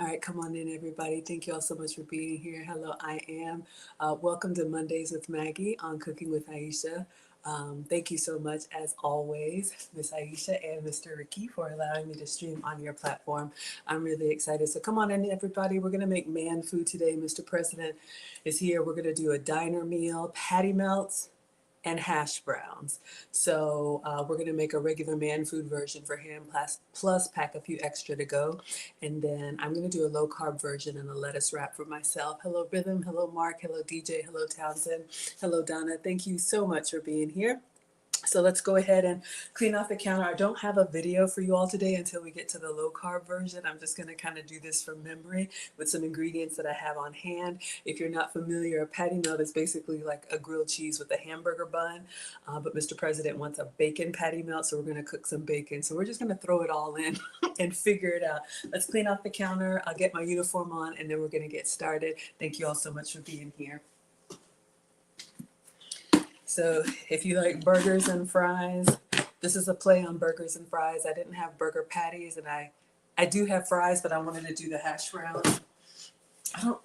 All right, come on in, everybody. Thank you all so much for being here. Hello, I am. Welcome to Mondays with Maggie on Cooking with Aisha. Thank you so much, as always, Miss Aisha and Mr. Ricky, for allowing me to stream on your platform. I'm really excited. So come on in, everybody. We're going to make man food today. Mr. President is here. We're going to do a diner meal, patty melts, and hash browns. So we're going to make a regular man food version for him, plus pack a few extra to go. And then I'm going to do a low carb version and a lettuce wrap for myself. Hello, Rhythm. Hello, Mark. Hello, DJ. Hello, Townsend. Hello, Donna. Thank you so much for being here. So let's go ahead and clean off the counter. I don't have a video for you all today until we get to the low carb version. I'm just going to kind of do this from memory with some ingredients that I have on hand. If you're not familiar, a patty melt is basically like a grilled cheese with a hamburger bun. But Mr. President wants a bacon patty melt, so we're going to cook some bacon. So we're just going to throw it all in and figure it out. Let's clean off the counter. I'll get my uniform on, and then we're going to get started. Thank you all so much for being here. So if you like burgers and fries, this is a play on burgers and fries. I didn't have burger patties, and I do have fries, but I wanted to do the hash browns. I don't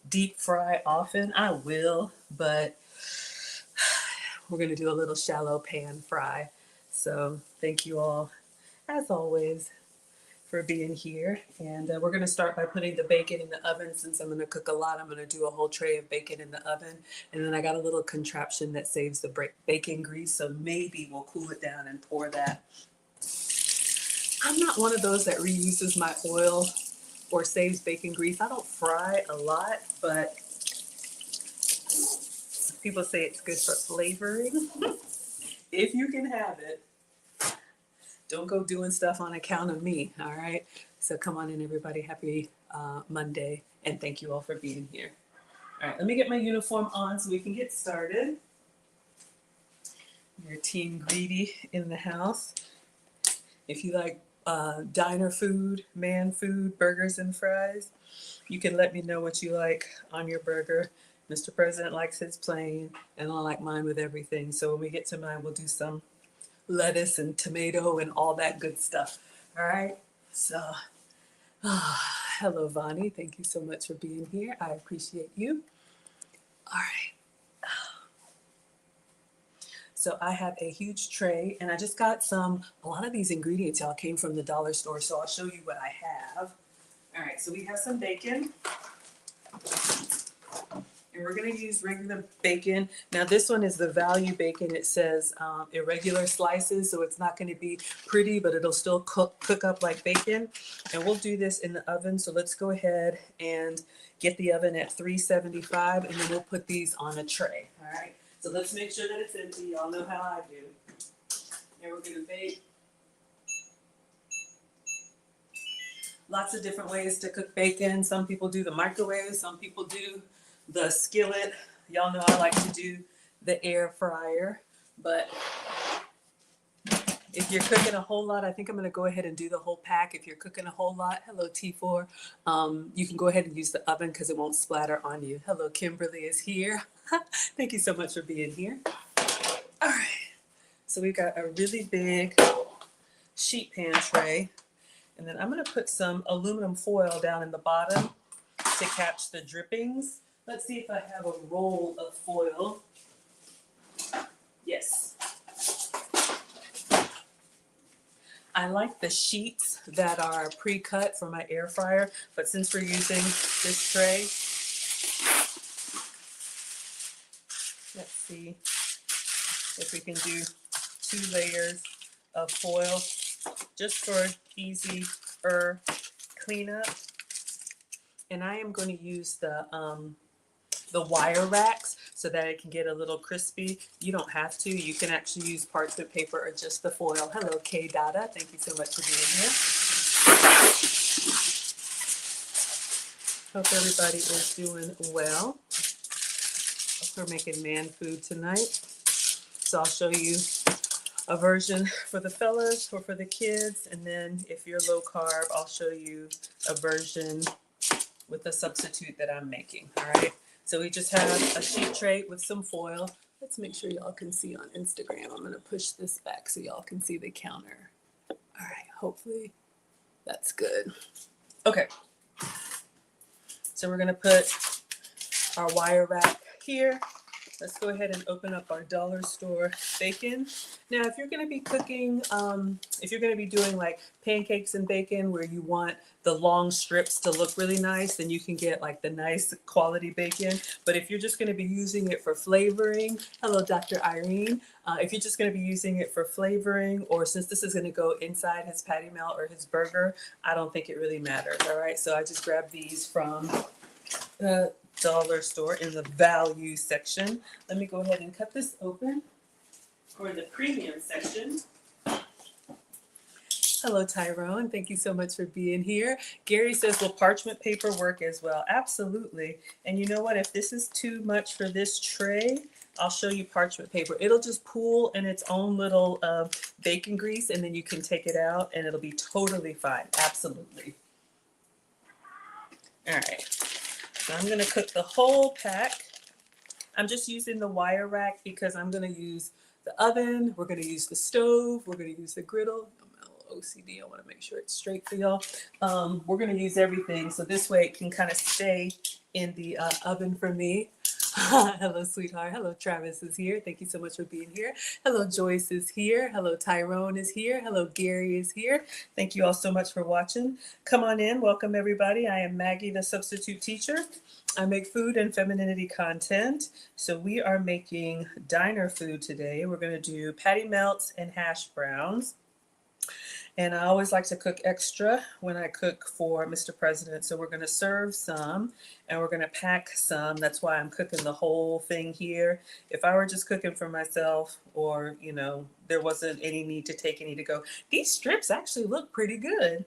deep fry often. I will, but we're going to do a little shallow pan fry. So thank you all, as always, for being here. And we're going to start by putting the bacon in the oven. Since I'm going to cook a lot, I'm going to do a whole tray of bacon in the oven. And then I got a little contraption that saves the bacon grease, so maybe we'll cool it down and pour that. I'm not one of those that reuses my oil or saves bacon grease. I don't fry a lot, but people say it's good for flavoring. If you can have it, don't go doing stuff on account of me, all right? So come on in, everybody. Happy Monday, and thank you all for being here. All right, let me get my uniform on so we can get started. Your Team Greedy in the house. If you like diner food, man food, burgers and fries, you can let me know what you like on your burger. Mr. President likes his plain, and I like mine with everything. So when we get to mine, we'll do some lettuce and tomato and all that good stuff. All right. So, hello, Vani. Thank you so much for being here. I appreciate you. All right. So I have a huge tray, and I just got a lot of these ingredients, y'all, came from the dollar store. So I'll show you what I have. All right. So we have some bacon. And we're going to use regular bacon. Now, this one is the value bacon. It says irregular slices, so it's not going to be pretty, but it'll still cook up like bacon. And we'll do this in the oven. So let's go ahead and get the oven at 375, and then we'll put these on a tray. All right. So let's make sure that it's empty. Y'all know how I do. And we're going to bake. Lots of different ways to cook bacon. Some people do the microwave. Some people do the skillet. Y'all know I like to do the air fryer, but if you're cooking a whole lot, I think I'm going to go ahead and do the whole pack. If you're cooking a whole lot, hello T4, you can go ahead and use the oven because it won't splatter on you. Hello, Kimberly is here. Thank you so much for being here. All right, so we've got a really big sheet pan tray, and then I'm going to put some aluminum foil down in the bottom to catch the drippings. Let's see if I have a roll of foil. Yes. I like the sheets that are pre-cut for my air fryer, but since we're using this tray, let's see if we can do 2 layers of foil just for easier cleanup. And I am going to use the wire racks so that it can get a little crispy. You don't have to. You can actually use parchment paper or just the foil. Hello, K Dada. Thank you so much for being here. Hope everybody is doing well. We're making man food tonight. So I'll show you a version for the fellas or for the kids. And then if you're low carb, I'll show you a version with the substitute that I'm making. All right. So we just have a sheet tray with some foil. Let's make sure y'all can see on Instagram. I'm going to push this back so y'all can see the counter. All right. Hopefully that's good. Okay. So we're gonna put our wire wrap here. Let's go ahead and open up our dollar store bacon. Now, if you're going to be cooking, if you're going to be doing like pancakes and bacon where you want the long strips to look really nice, then you can get like the nice quality bacon. But if you're just going to be using it for flavoring, hello, Dr. Irene. If you're just going to be using it for flavoring, or since this is going to go inside his patty melt or his burger, I don't think it really matters. All right, so I just grabbed these from the dollar store in the value section. Let me go ahead and cut this open for the premium section. Hello, Tyrone. Thank you so much for being here. Gary says, will parchment paper work as well? Absolutely. And you know what? If this is too much for this tray, I'll show you parchment paper. It'll just pool in its own little bacon grease, and then you can take it out, and it'll be totally fine. Absolutely. All right. So I'm going to cook the whole pack. I'm just using the wire rack because I'm going to use the oven. We're going to use the stove. We're going to use the griddle. I'm a little OCD. I want to make sure it's straight for y'all. We're going to use everything. So this way it can kind of stay in the oven for me. Hello, sweetheart. Hello, Travis is here. Thank you so much for being here. Hello, Joyce is here. Hello, Tyrone is here. Hello, Gary is here. Thank you all so much for watching. Come on in. Welcome, everybody. I am Maggie, the substitute teacher. I make food and femininity content. So we are making diner food today. We're going to do patty melts and hash browns. And I always like to cook extra when I cook for Mr. President. So we're going to serve some and we're going to pack some. That's why I'm cooking the whole thing here. If I were just cooking for myself, or, you know, there wasn't any need to take any to go. These strips actually look pretty good.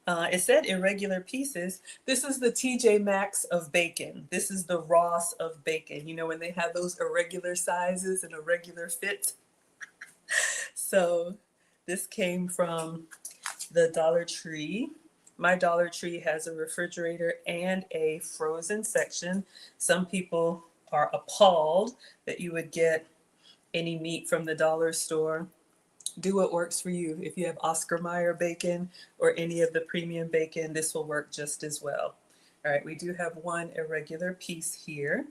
It said irregular pieces. This is the TJ Maxx of bacon. This is the Ross of bacon. You know, when they have those irregular sizes and irregular fit. So this came from the Dollar Tree. My Dollar Tree has a refrigerator and a frozen section. Some people are appalled that you would get any meat from the dollar store. Do what works for you. If you have Oscar Mayer bacon or any of the premium bacon, this will work just as well. All right, we do have one irregular piece here.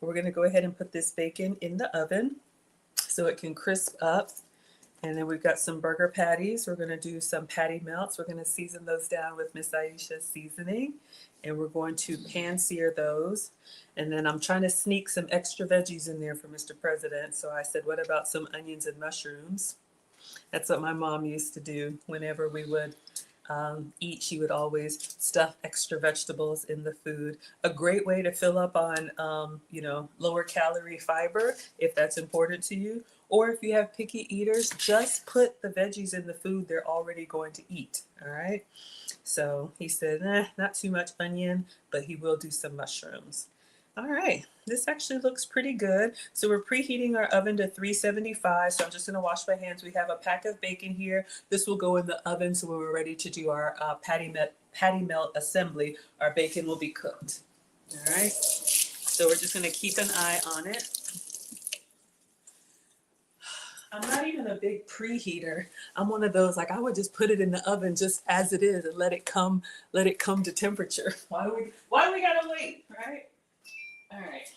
We're going to go ahead and put this bacon in the oven so it can crisp up. And then we've got some burger patties. We're going to do some patty melts. We're going to season those down with Miss Aisha's seasoning. And we're going to pan sear those. And then I'm trying to sneak some extra veggies in there for Mr. President. So I said, what about some onions and mushrooms? That's what my mom used to do whenever we would eat. She would always stuff extra vegetables in the food. A great way to fill up on, you know, lower calorie fiber, if that's important to you. Or if you have picky eaters, just put the veggies in the food they're already going to eat. All right. So he said, not too much onion, but he will do some mushrooms. All right. This actually looks pretty good. So we're preheating our oven to 375. So I'm just going to wash my hands. We have a pack of bacon here. This will go in the oven. So when we're ready to do our patty melt assembly, our bacon will be cooked. All right. So we're just going to keep an eye on it. I'm not even a big preheater. I'm one of those, like, I would just put it in the oven just as it is and let it come to temperature. Why do we gotta wait, right? All right.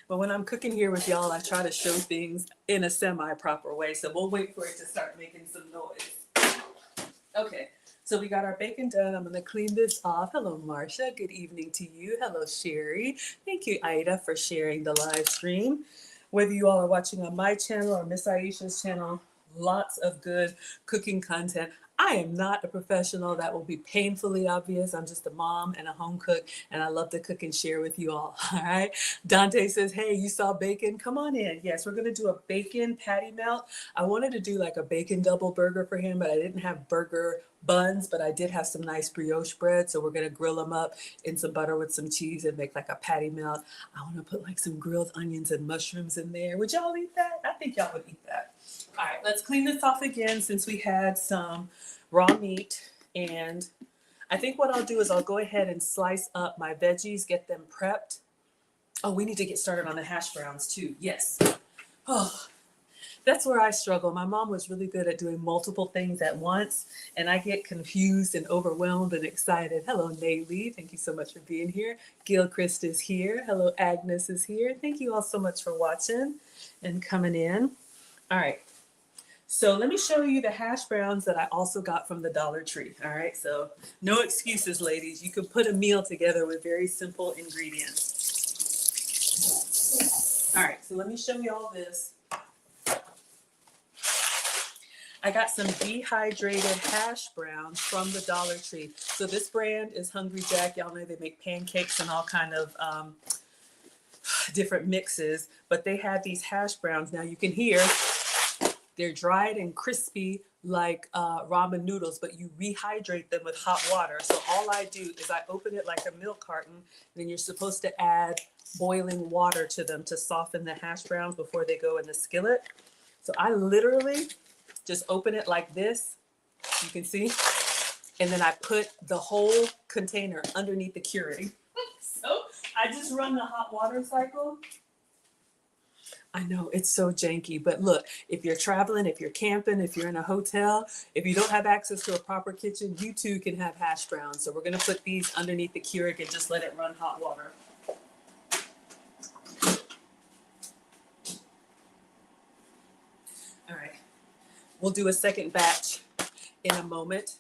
But when I'm cooking here with y'all, I try to show things in a semi-proper way. So we'll wait for it to start making some noise. Okay. So we got our bacon done. I'm going to clean this off. Hello, Marcia. Good evening to you. Hello, Sherry. Thank you, Ida, for sharing the live stream. Whether you all are watching on my channel or Miss Aisha's channel, lots of good cooking content. I am not a professional. That will be painfully obvious. I'm just a mom and a home cook, and I love to cook and share with you all. All right. Dante says, hey, you saw bacon? Come on in. Yes, we're going to do a bacon patty melt. I wanted to do like a bacon double burger for him, but I didn't have burger buns, but I did have some nice brioche bread. So we're going to grill them up in some butter with some cheese and make like a patty melt. I want to put like some grilled onions and mushrooms in there. Would y'all eat that? I think y'all would eat that. All right, let's clean this off again since we had some raw meat. And I think what I'll do is I'll go ahead and slice up my veggies, get them prepped. Oh, we need to get started on the hash browns too. Yes. Oh, That's where I struggle. My mom was really good at doing multiple things at once, and I get confused and overwhelmed and excited. Hello, Naylee. Thank you so much for being here. Gilchrist is here. Hello, Agnes is here. Thank you all so much for watching and coming in. All right. So let me show you the hash browns that I also got from the Dollar Tree. All right. So no excuses, ladies. You can put a meal together with very simple ingredients. All right. So let me show you all this. I got some dehydrated hash browns from the Dollar Tree. So this brand is Hungry Jack. Y'all know they make pancakes and all kind of different mixes, but they have these hash browns. Now you can hear they're dried and crispy like ramen noodles, but you rehydrate them with hot water. So all I do is I open it like a milk carton, and then you're supposed to add boiling water to them to soften the hash browns before they go in the skillet. So I literally just open it like this, you can see, and then I put the whole container underneath the Keurig. So I just run the hot water cycle. I know it's so janky, but look, if you're traveling, if you're camping, if you're in a hotel, if you don't have access to a proper kitchen, you too can have hash browns. So we're gonna put these underneath the Keurig and just let it run hot water. All right, we'll do a second batch in a moment.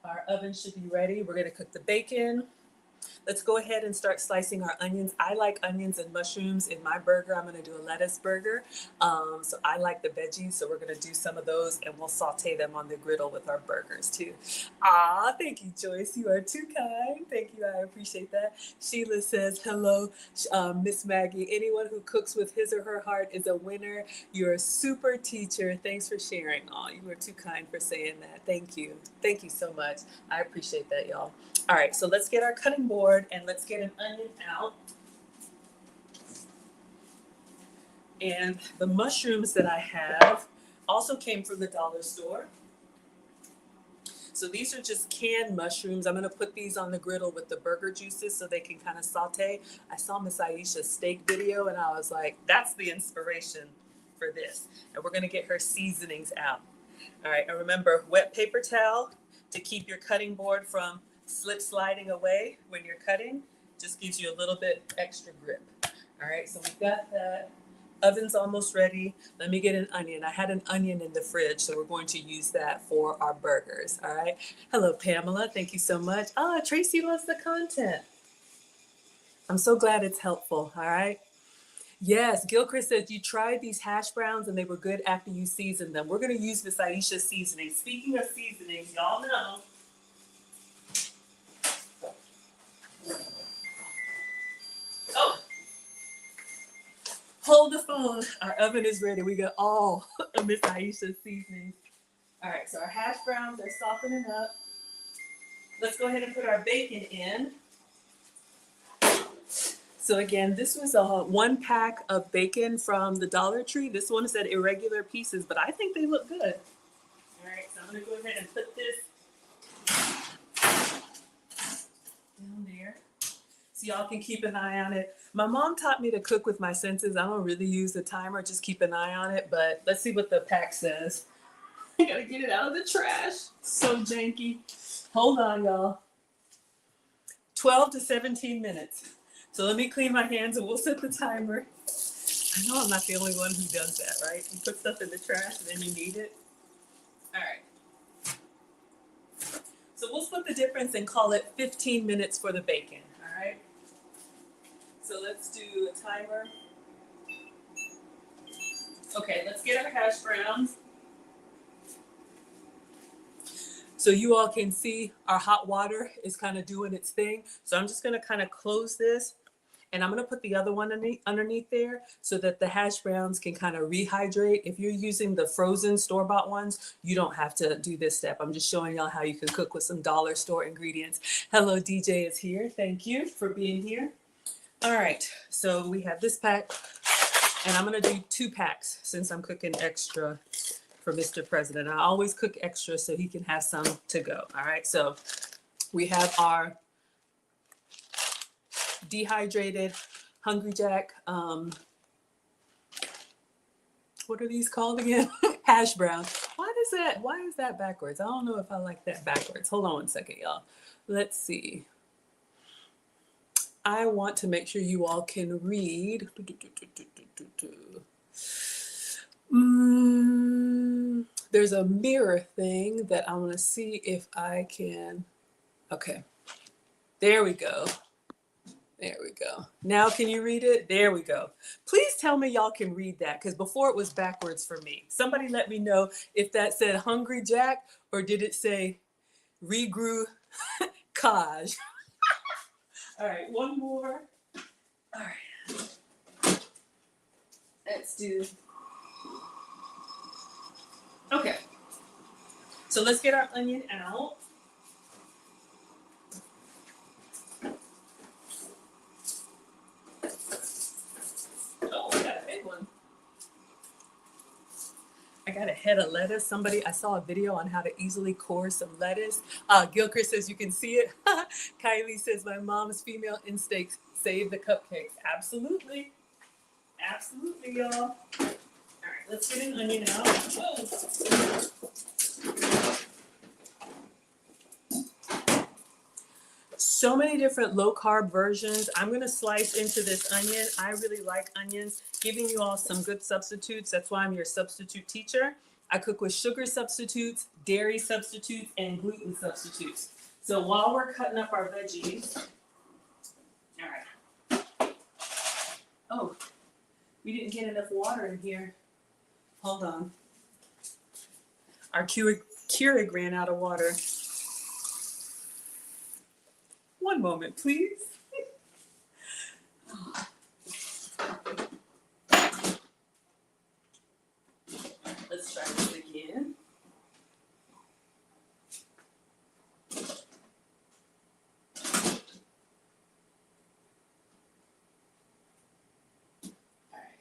Our oven should be ready. We're gonna cook the bacon. Let's go ahead and start slicing our onions. I like onions and mushrooms in my burger. I'm going to do a lettuce burger. So I like the veggies. So we're going to do some of those and we'll saute them on the griddle with our burgers too. Ah, thank you, Joyce. You are too kind. Thank you. I appreciate that. Sheila says, hello, Miss Maggie. Anyone who cooks with his or her heart is a winner. You're a super teacher. Thanks for sharing. Oh, you are too kind for saying that. Thank you. Thank you so much. I appreciate that, y'all. All right, so let's get our cutting board and let's get an onion out. And the mushrooms that I have also came from the dollar store. So these are just canned mushrooms. I'm gonna put these on the griddle with the burger juices so they can kind of saute. I saw Miss Aisha's steak video and I was like, that's the inspiration for this. And we're gonna get her seasonings out. All right, and remember, wet paper towel to keep your cutting board from slip sliding away when you're cutting. Just gives you a little bit extra grip. All right, so we've got that. Oven's almost ready. Let me get an onion. I had an onion in the fridge, so we're going to use that for our burgers. All right. Hello, Pamela. Thank you so much. Ah, Tracy loves the content. I'm so glad it's helpful. All right. Yes, Gilchrist said you tried these hash browns and they were good after you seasoned them. We're going to use Miss Aisha's seasoning. Speaking of seasonings, y'all know. Oh, hold the phone. Our oven is ready. We got all of Miss Aisha's seasonings. All right, so our hash browns are softening up. Let's go ahead and put our bacon in. So again, this was a 1 pack of bacon from the Dollar Tree. This one said irregular pieces, but I think they look good. All right, so I'm gonna go ahead and put this down there so y'all can keep an eye on it. My mom taught me to cook with my senses. I don't really use the timer, just keep an eye on it, but let's see what the pack says. I gotta get it out of the trash. So janky. Hold on, y'all. 12 to 17 minutes. So let me clean my hands and we'll set the timer. I know I'm not the only one who does that, right? You put stuff in the trash and then you need it. All right. So we'll split the difference and call it 15 minutes for the bacon, all right? So let's do a timer. Okay, let's get our hash browns. So you all can see our hot water is kind of doing its thing. So I'm just gonna kind of close this and I'm gonna put the other one underneath there so that the hash browns can kind of rehydrate. If you're using the frozen store-bought ones, you don't have to do this step. I'm just showing y'all how you can cook with some dollar store ingredients. Hello, DJ is here. Thank you for being here. All right, so we have this pack and I'm gonna do 2 packs since I'm cooking extra for Mr. President. I always cook extra so he can have some to go. All right, so we have our dehydrated Hungry Jack what are these called again? Hash browns. Why is that backwards? I don't know if I like that backwards. Hold on one second, y'all. Let's see. I want to make sure you all can read. There's a mirror thing that I want to see if I can. Okay. There we go. There we go. Now can you read it? There we go. Please tell me y'all can read that, because before it was backwards for me. Somebody let me know if that said Hungry Jack or did it say Regrew Kaj. All right, one more. All right. Let's do. Okay. So let's get our onion out. Oh, we got a big one. I got a head of lettuce. I saw a video on how to easily core some lettuce. Gilchrist says you can see it. Kylie says my mom's female instincts save the cupcakes. Absolutely. Absolutely, y'all. All right, let's get an onion out. Whoa. So many different low carb versions. I'm going to slice into this onion. I really like onions, giving you all some good substitutes. That's why I'm your substitute teacher. I cook with sugar substitutes, dairy substitutes, and gluten substitutes. So while we're cutting up our veggies, all right. Oh, we didn't get enough water in here. Hold on. Our Keurig ran out of water. One moment, please. Let's try this again. All right.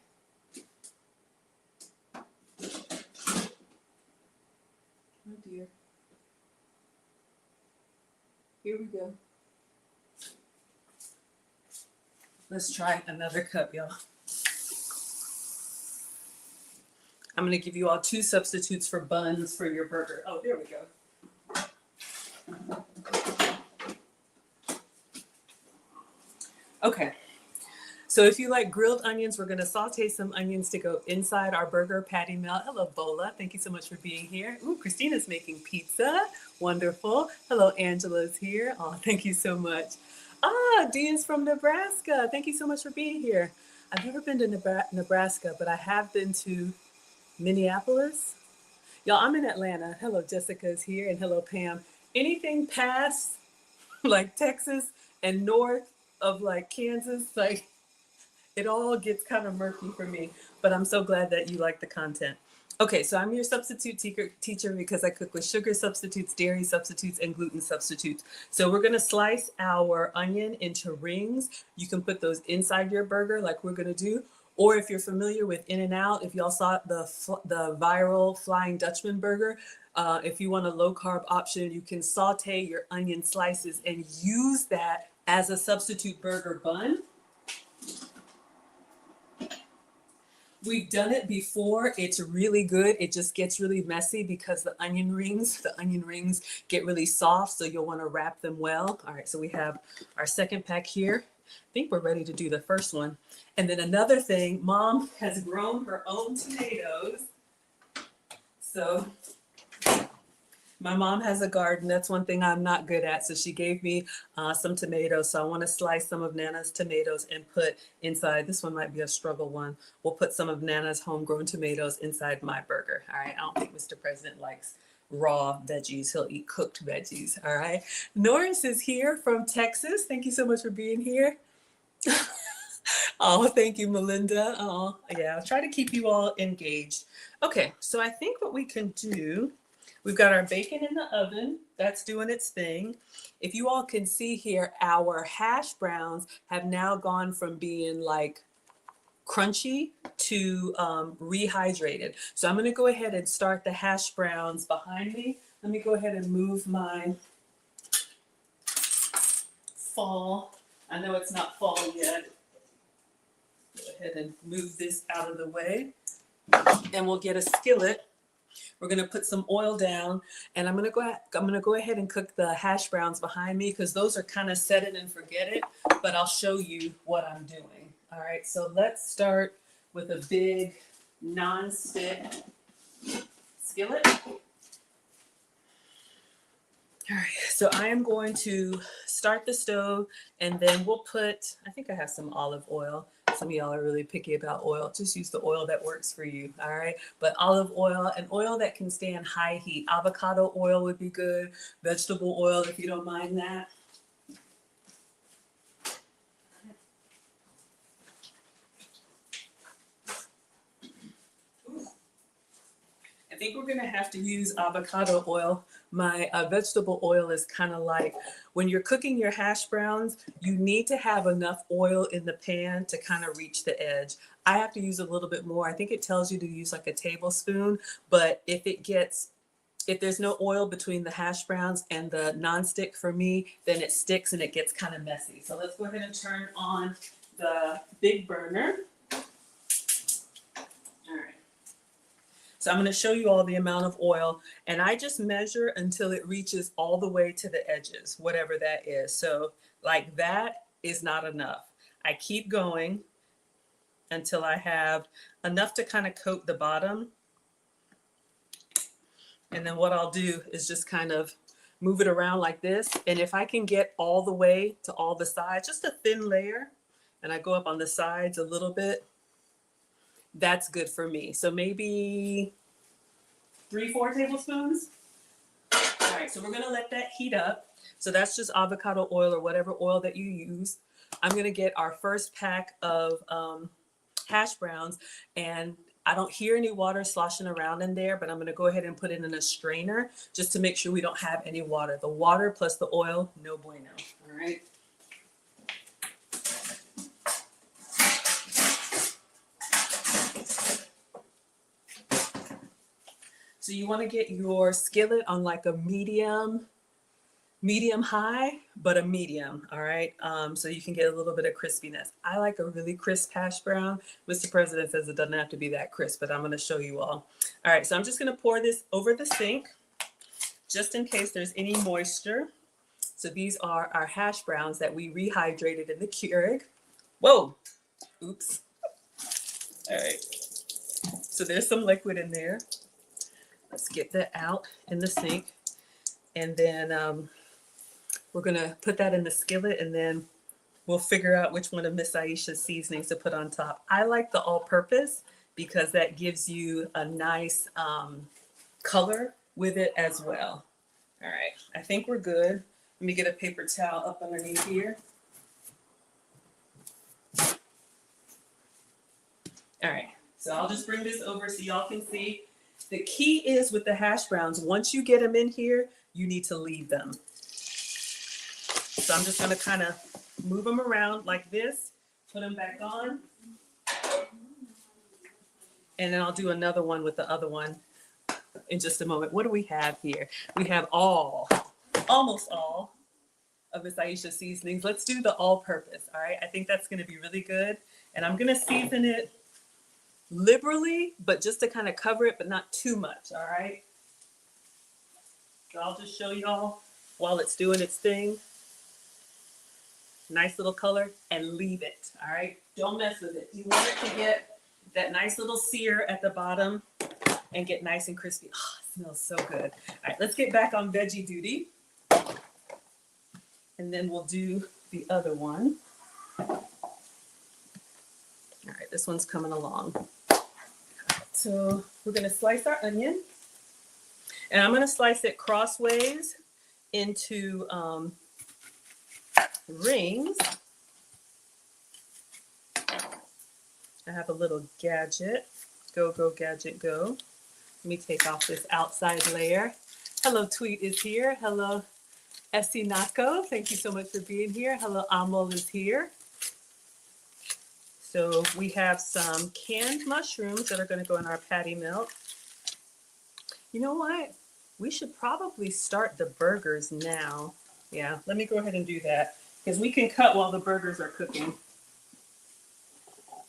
Oh dear. Here we go. Let's try another cup, y'all. I'm going to give you all 2 substitutes for buns for your burger. Oh, there we go. Okay. So if you like grilled onions, we're going to saute some onions to go inside our burger patty melt. Hello, Bola. Thank you so much for being here. Ooh, Christina's making pizza. Wonderful. Hello, Angela's here. Oh, thank you so much. Dee is from Nebraska. Thank you so much for being here. I've never been to Nebraska, but I have been to Minneapolis. Y'all, I'm in Atlanta. Hello, Jessica's here, and hello, Pam. Anything past like Texas and north of like Kansas, like it all gets kind of murky for me, but I'm so glad that you like the content. Okay, so I'm your substitute teacher because I cook with sugar substitutes, dairy substitutes, and gluten substitutes. So we're gonna slice our onion into rings. You can put those inside your burger like we're gonna do. Or if you're familiar with In-N-Out, if y'all saw the viral Flying Dutchman burger, if you want a low carb option, you can saute your onion slices and use that as a substitute burger bun. We've done it before. It's really good. It just gets really messy because the onion rings get really soft, so you'll want to wrap them well. All right, so we have our second pack here. I think we're ready to do the first one. And then another thing, Mom has grown her own tomatoes. So my mom has a garden. That's one thing I'm not good at. So she gave me some tomatoes. So I want to slice some of Nana's tomatoes and put inside. This one might be a struggle one. We'll put some of Nana's homegrown tomatoes inside my burger. All right. I don't think Mr. President likes raw veggies. He'll eat cooked veggies. All right. Norris is here from Texas. Thank you so much for being here. Oh, thank you, Melinda. Oh, yeah. I'll try to keep you all engaged. Okay. So I think what we can do, we've got our bacon in the oven. That's doing its thing. If you all can see here, our hash browns have now gone from being like crunchy to rehydrated. So I'm going to go ahead and start the hash browns behind me. Let me go ahead and move my fall. I know it's not fall yet. Go ahead and move this out of the way. And we'll get a skillet. We're gonna put some oil down, and I'm gonna go ahead and cook the hash browns behind me because those are kind of set it and forget it. But I'll show you what I'm doing. All right, so let's start with a big non-stick skillet. All right, so I am going to start the stove, and then we'll put, I think I have some olive oil. Some of y'all are really picky about oil. Just use the oil that works for you, all right? But olive oil, and oil that can stand high heat. Avocado oil would be good. Vegetable oil, if you don't mind that. I think we're gonna have to use avocado oil. My vegetable oil is kind of like when you're cooking your hash browns, you need to have enough oil in the pan to kind of reach the edge. I have to use a little bit more. I think it tells you to use like a tablespoon, but if there's no oil between the hash browns and the nonstick for me, then it sticks and it gets kind of messy. So let's go ahead and turn on the big burner. All right. So I'm going to show you all the amount of oil, and I just measure until it reaches all the way to the edges, whatever that is. So like that is not enough. I keep going until I have enough to kind of coat the bottom. And then what I'll do is just kind of move it around like this. And if I can get all the way to all the sides, just a thin layer, and I go up on the sides a little bit, that's good for me. So maybe 3-4 tablespoons. All right, so we're gonna let that heat up. So that's just avocado oil or whatever oil that you use. I'm gonna get our first pack of hash browns, and I don't hear any water sloshing around in there, but I'm gonna go ahead and put it in a strainer just to make sure we don't have any water. The water plus the oil, no bueno, all right? So you want to get your skillet on like a medium high, but a medium, all right? So you can get a little bit of crispiness. I like a really crisp hash brown. Mr. President says it doesn't have to be that crisp, but I'm going to show you all. All right, so I'm just going to pour this over the sink just in case there's any moisture. So these are our hash browns that we rehydrated in the Keurig. Whoa, oops. All right, so there's some liquid in there. Let's get that out in the sink. And then we're gonna put that in the skillet, and then we'll figure out which one of Miss Aisha's seasonings to put on top. I like the all-purpose because that gives you a nice color with it as well. All right, I think we're good. Let me get a paper towel up underneath here. All right, so I'll just bring this over so y'all can see. The key is with the hash browns, once you get them in here, you need to leave them. So I'm just gonna kind of move them around like this, put them back on. And then I'll do another one with the other one in just a moment. What do we have here? We have almost all of Miss Aisha's seasonings. Let's do the all-purpose, all right? I think that's gonna be really good. And I'm gonna season it liberally, but just to kind of cover it, but not too much, all right? So I'll just show y'all while it's doing its thing. Nice little color, and leave it, all right? Don't mess with it. You want it to get that nice little sear at the bottom and get nice and crispy. Oh, it smells so good. All right, let's get back on veggie duty. And then we'll do the other one. All right, this one's coming along. So we're gonna slice our onion, and I'm gonna slice it crossways into rings. I have a little gadget. Go, gadget, go. Let me take off this outside layer. Hello, Tweet is here. Hello, Essie Nako. Thank you so much for being here. Hello, Amol is here. So we have some canned mushrooms that are going to go in our patty melt. You know what? We should probably start the burgers now. Yeah, let me go ahead and do that because we can cut while the burgers are cooking.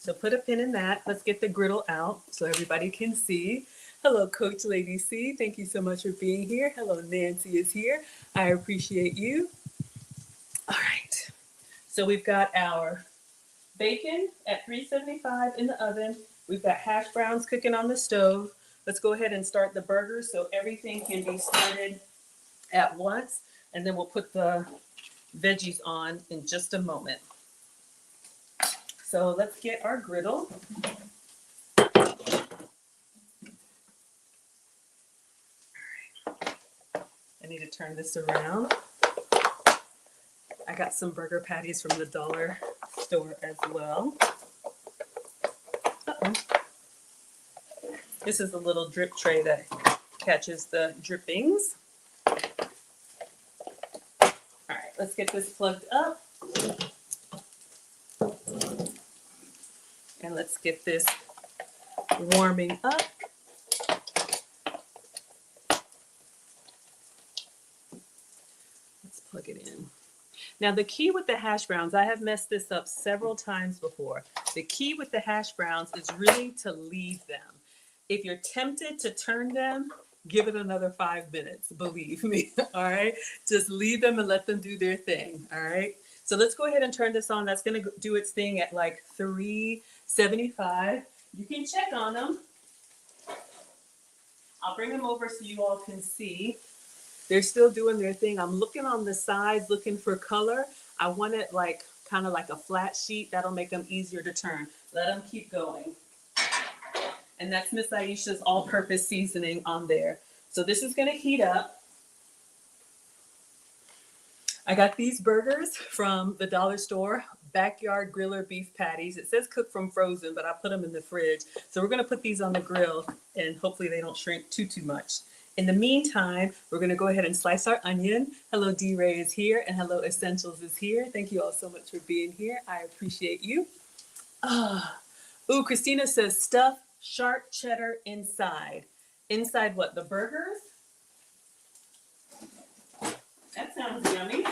So put a pin in that. Let's get the griddle out so everybody can see. Hello, Coach Lady C. Thank you so much for being here. Hello, Nancy is here. I appreciate you. All right. So we've got our bacon at 375 in the oven. We've got hash browns cooking on the stove. Let's go ahead and start the burgers so everything can be started at once. And then we'll put the veggies on in just a moment. So let's get our griddle. I need to turn this around. I got some burger patties from the dollar store as well. Uh-oh. This is a little drip tray that catches the drippings. All right, let's get this plugged up. And let's get this warming up. Let's plug it in. Now the key with the hash browns, I have messed this up several times before. The key with the hash browns is really to leave them. If you're tempted to turn them, give it another 5 minutes, believe me, all right? Just leave them and let them do their thing, all right? So let's go ahead and turn this on. That's gonna do its thing at like 375. You can check on them. I'll bring them over so you all can see. They're still doing their thing. I'm looking on the sides, looking for color. I want it like kind of like a flat sheet. That'll make them easier to turn. Let them keep going. And that's Miss Aisha's all-purpose seasoning on there. So this is gonna heat up. I got these burgers from the dollar store, Backyard Griller beef patties. It says cook from frozen, but I put them in the fridge. So we're gonna put these on the grill and hopefully they don't shrink too much. In the meantime, we're gonna go ahead and slice our onion. Hello, D-Ray is here and hello, Essentials is here. Thank you all so much for being here. I appreciate you. Ooh, Christina says stuff sharp cheddar inside. Inside what, the burgers? That sounds yummy.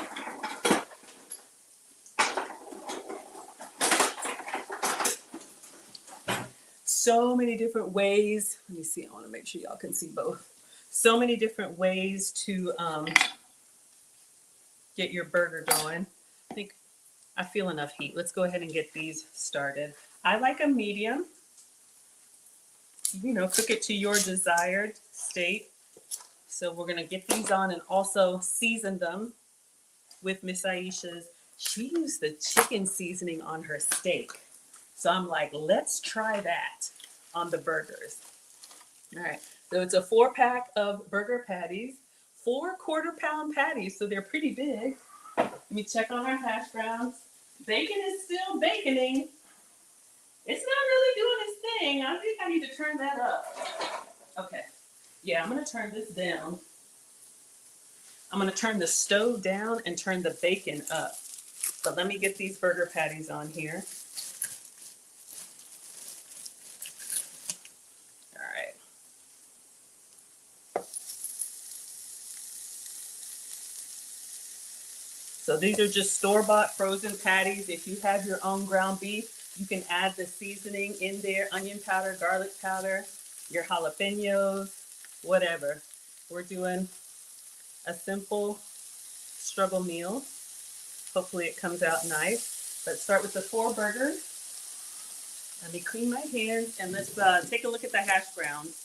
So many different ways. Let me see, I wanna make sure y'all can see both. So many different ways to get your burger going. I think I feel enough heat. Let's go ahead and get these started. I like a medium. You know, cook it to your desired state. So we're gonna get these on and also season them with Miss Aisha's. She used the chicken seasoning on her steak. So I'm like, let's try that on the burgers. All right, so it's a 4-pack of burger patties, 4 quarter-pound patties, so they're pretty big. Let me check on our hash browns. Bacon is still baconing. It's not really doing its thing. I think I need to turn that up. Okay, yeah, I'm gonna turn this down. I'm gonna turn the stove down and turn the bacon up. But let me get these burger patties on here. All right. So these are just store-bought frozen patties. If you have your own ground beef, you can add the seasoning in there, onion powder, garlic powder, your jalapenos, whatever. We're doing a simple struggle meal. Hopefully it comes out nice. Let's start with the 4 burgers. Let me clean my hands and let's take a look at the hash browns.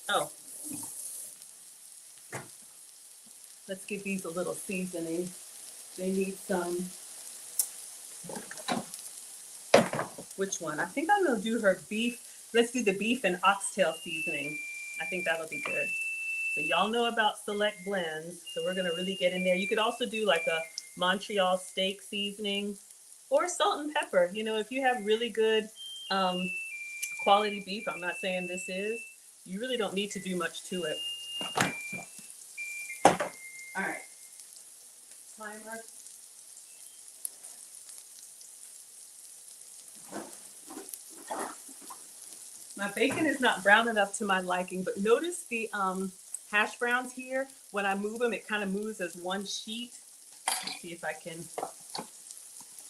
Oh. Let's give these a little seasoning. They need some. Which one? I think I'm gonna do her beef. Let's do the beef and oxtail seasoning. I think that'll be good. So y'all know about select blends. So we're gonna really get in there. You could also do like a Montreal steak seasoning or salt and pepper. You know, if you have really good quality beef, I'm not saying this is, you really don't need to do much to it. All right, timer. My bacon is not brown enough to my liking, but notice the hash browns here. When I move them, it kind of moves as one sheet. Let's see if I can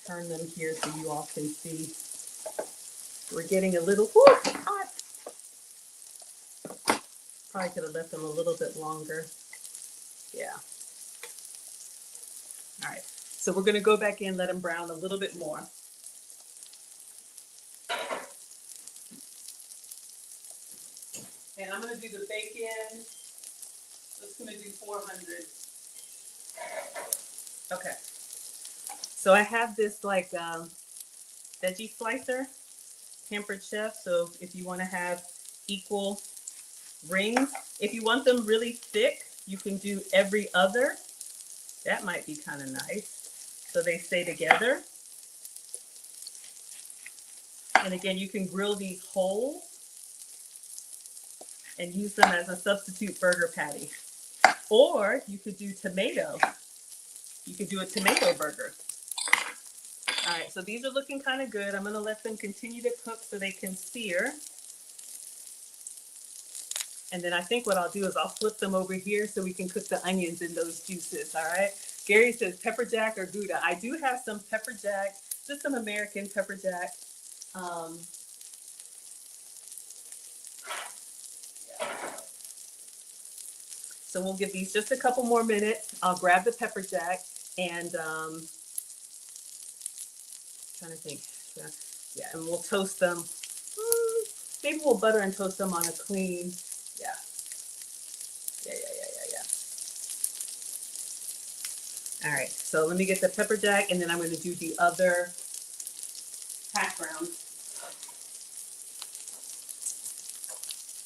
turn them here so you all can see. We're getting a little hot. Probably could have left them a little bit longer. Yeah. All right. So we're going to go back in, let them brown a little bit more. And I'm going to do the bacon. Just going to do 400. Okay. So I have this like veggie slicer, Pampered Chef. So if you want to have equal rings, if you want them really thick, you can do every other. That might be kind of nice. So they stay together. And again, you can grill these whole and use them as a substitute burger patty. Or you could do tomato. You could do a tomato burger. All right, so these are looking kind of good. I'm going to let them continue to cook so they can sear. And then I think what I'll do is I'll flip them over here so we can cook the onions in those juices, all right? Gary says pepper jack or Gouda. I do have some pepper jack, just some American pepper jack. So we'll give these just a couple more minutes. I'll grab the pepper jack and trying to think. Yeah, and we'll toast them. Maybe we'll butter and toast them on a clean. Yeah. All right, so let me get the pepper jack and then I'm going to do the other hash browns.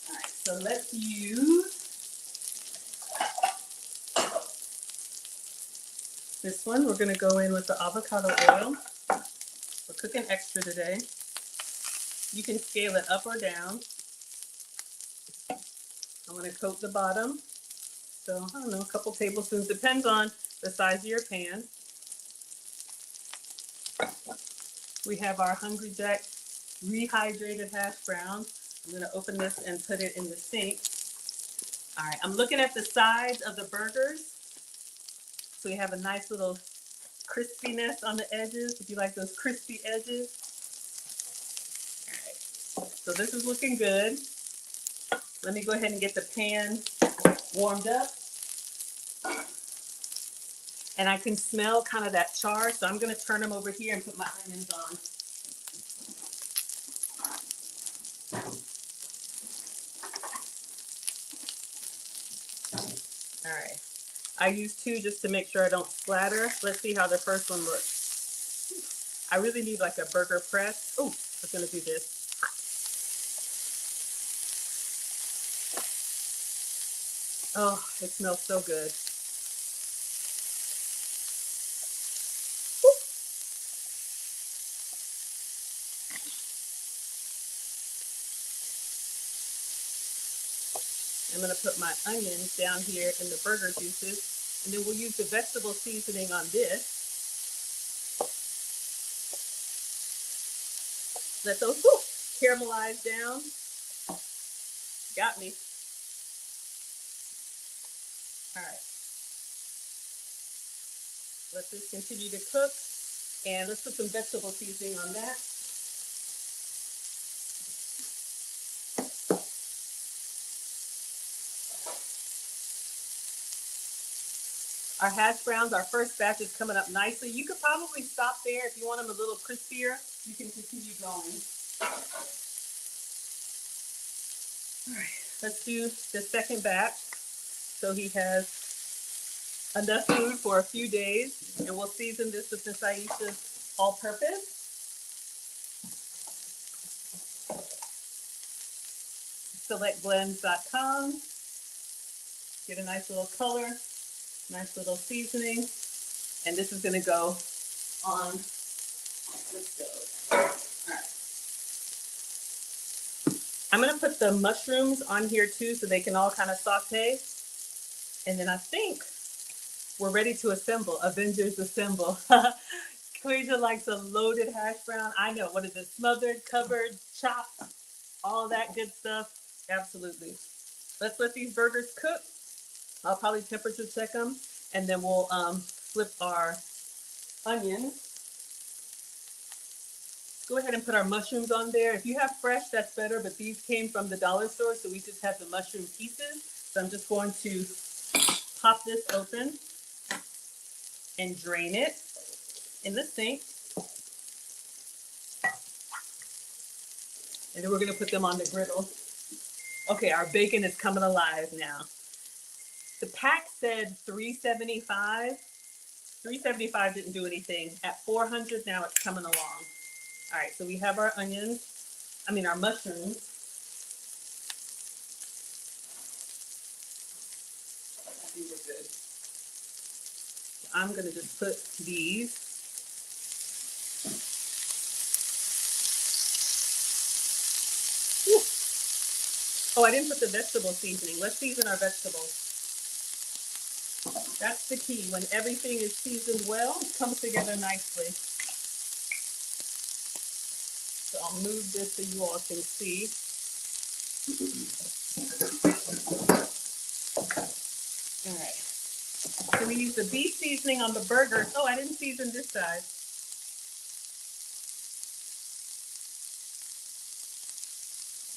All right, so let's use this one. We're going to go in with the avocado oil. We're cooking extra today. You can scale it up or down. I'm going to coat the bottom. So, I don't know, a couple tablespoons. Depends on the size of your pan. We have our Hungry Jack rehydrated hash browns. I'm going to open this and put it in the sink. All right, I'm looking at the sides of the burgers. So we have a nice little crispiness on the edges, if you like those crispy edges. All right, so this is looking good. Let me go ahead and get the pan warmed up. And I can smell kind of that char, so I'm going to turn them over here and put my onions on. All right. I use 2 just to make sure I don't splatter. Let's see how the first one looks. I really need like a burger press. Oh, I'm going to do this. Oh, it smells so good. I'm going to put my onions down here in the burger juices, and then we'll use the vegetable seasoning on this. Let those caramelize down. Got me. All right. Let this continue to cook, and let's put some vegetable seasoning on that. Our hash browns, our first batch is coming up nicely. You could probably stop there if you want them a little crispier. You can continue going. All right, let's do the second batch. So he has enough food for a few days, and we'll season this with Miss Aisha's all-purpose. Selectblends.com. Get a nice little color, nice little seasoning, and this is going to go on the stove. All right. I'm going to put the mushrooms on here too so they can all kind of saute. And then I think we're ready to assemble. Avengers assemble. Quasia likes a loaded hash brown. I know. What is it? Smothered, covered, chopped, all that good stuff. Absolutely. Let's let these burgers cook. I'll probably temperature check them. And then we'll flip our onions. Go ahead and put our mushrooms on there. If you have fresh, that's better, but these came from the dollar store, so we just have the mushroom pieces. So I'm just going to pop this open and drain it in the sink. And then we're gonna put them on the griddle. Okay, our bacon is coming alive now. The pack said 375. 375 didn't do anything. At 400 now it's coming along. All right, so we have our onions, our mushrooms. I think we're good. So I'm gonna just put these. Whew. Oh, I didn't put the vegetable seasoning. Let's season our vegetables. That's the key. When everything is seasoned well, it comes together nicely. So I'll move this so you all can see. All right. So we use the beef seasoning on the burgers. Oh, I didn't season this side.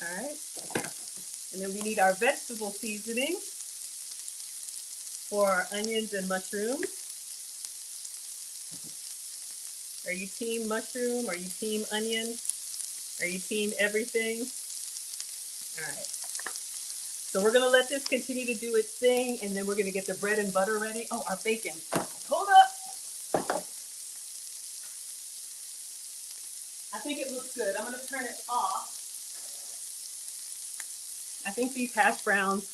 All right. And then we need our vegetable seasoning for our onions and mushrooms. Are you team mushroom? Are you team onion? Are you team everything? All right. So we're gonna let this continue to do its thing, and then we're gonna get the bread and butter ready. Oh, our bacon. Hold up. I think it looks good. I'm gonna turn it off. I think these hash browns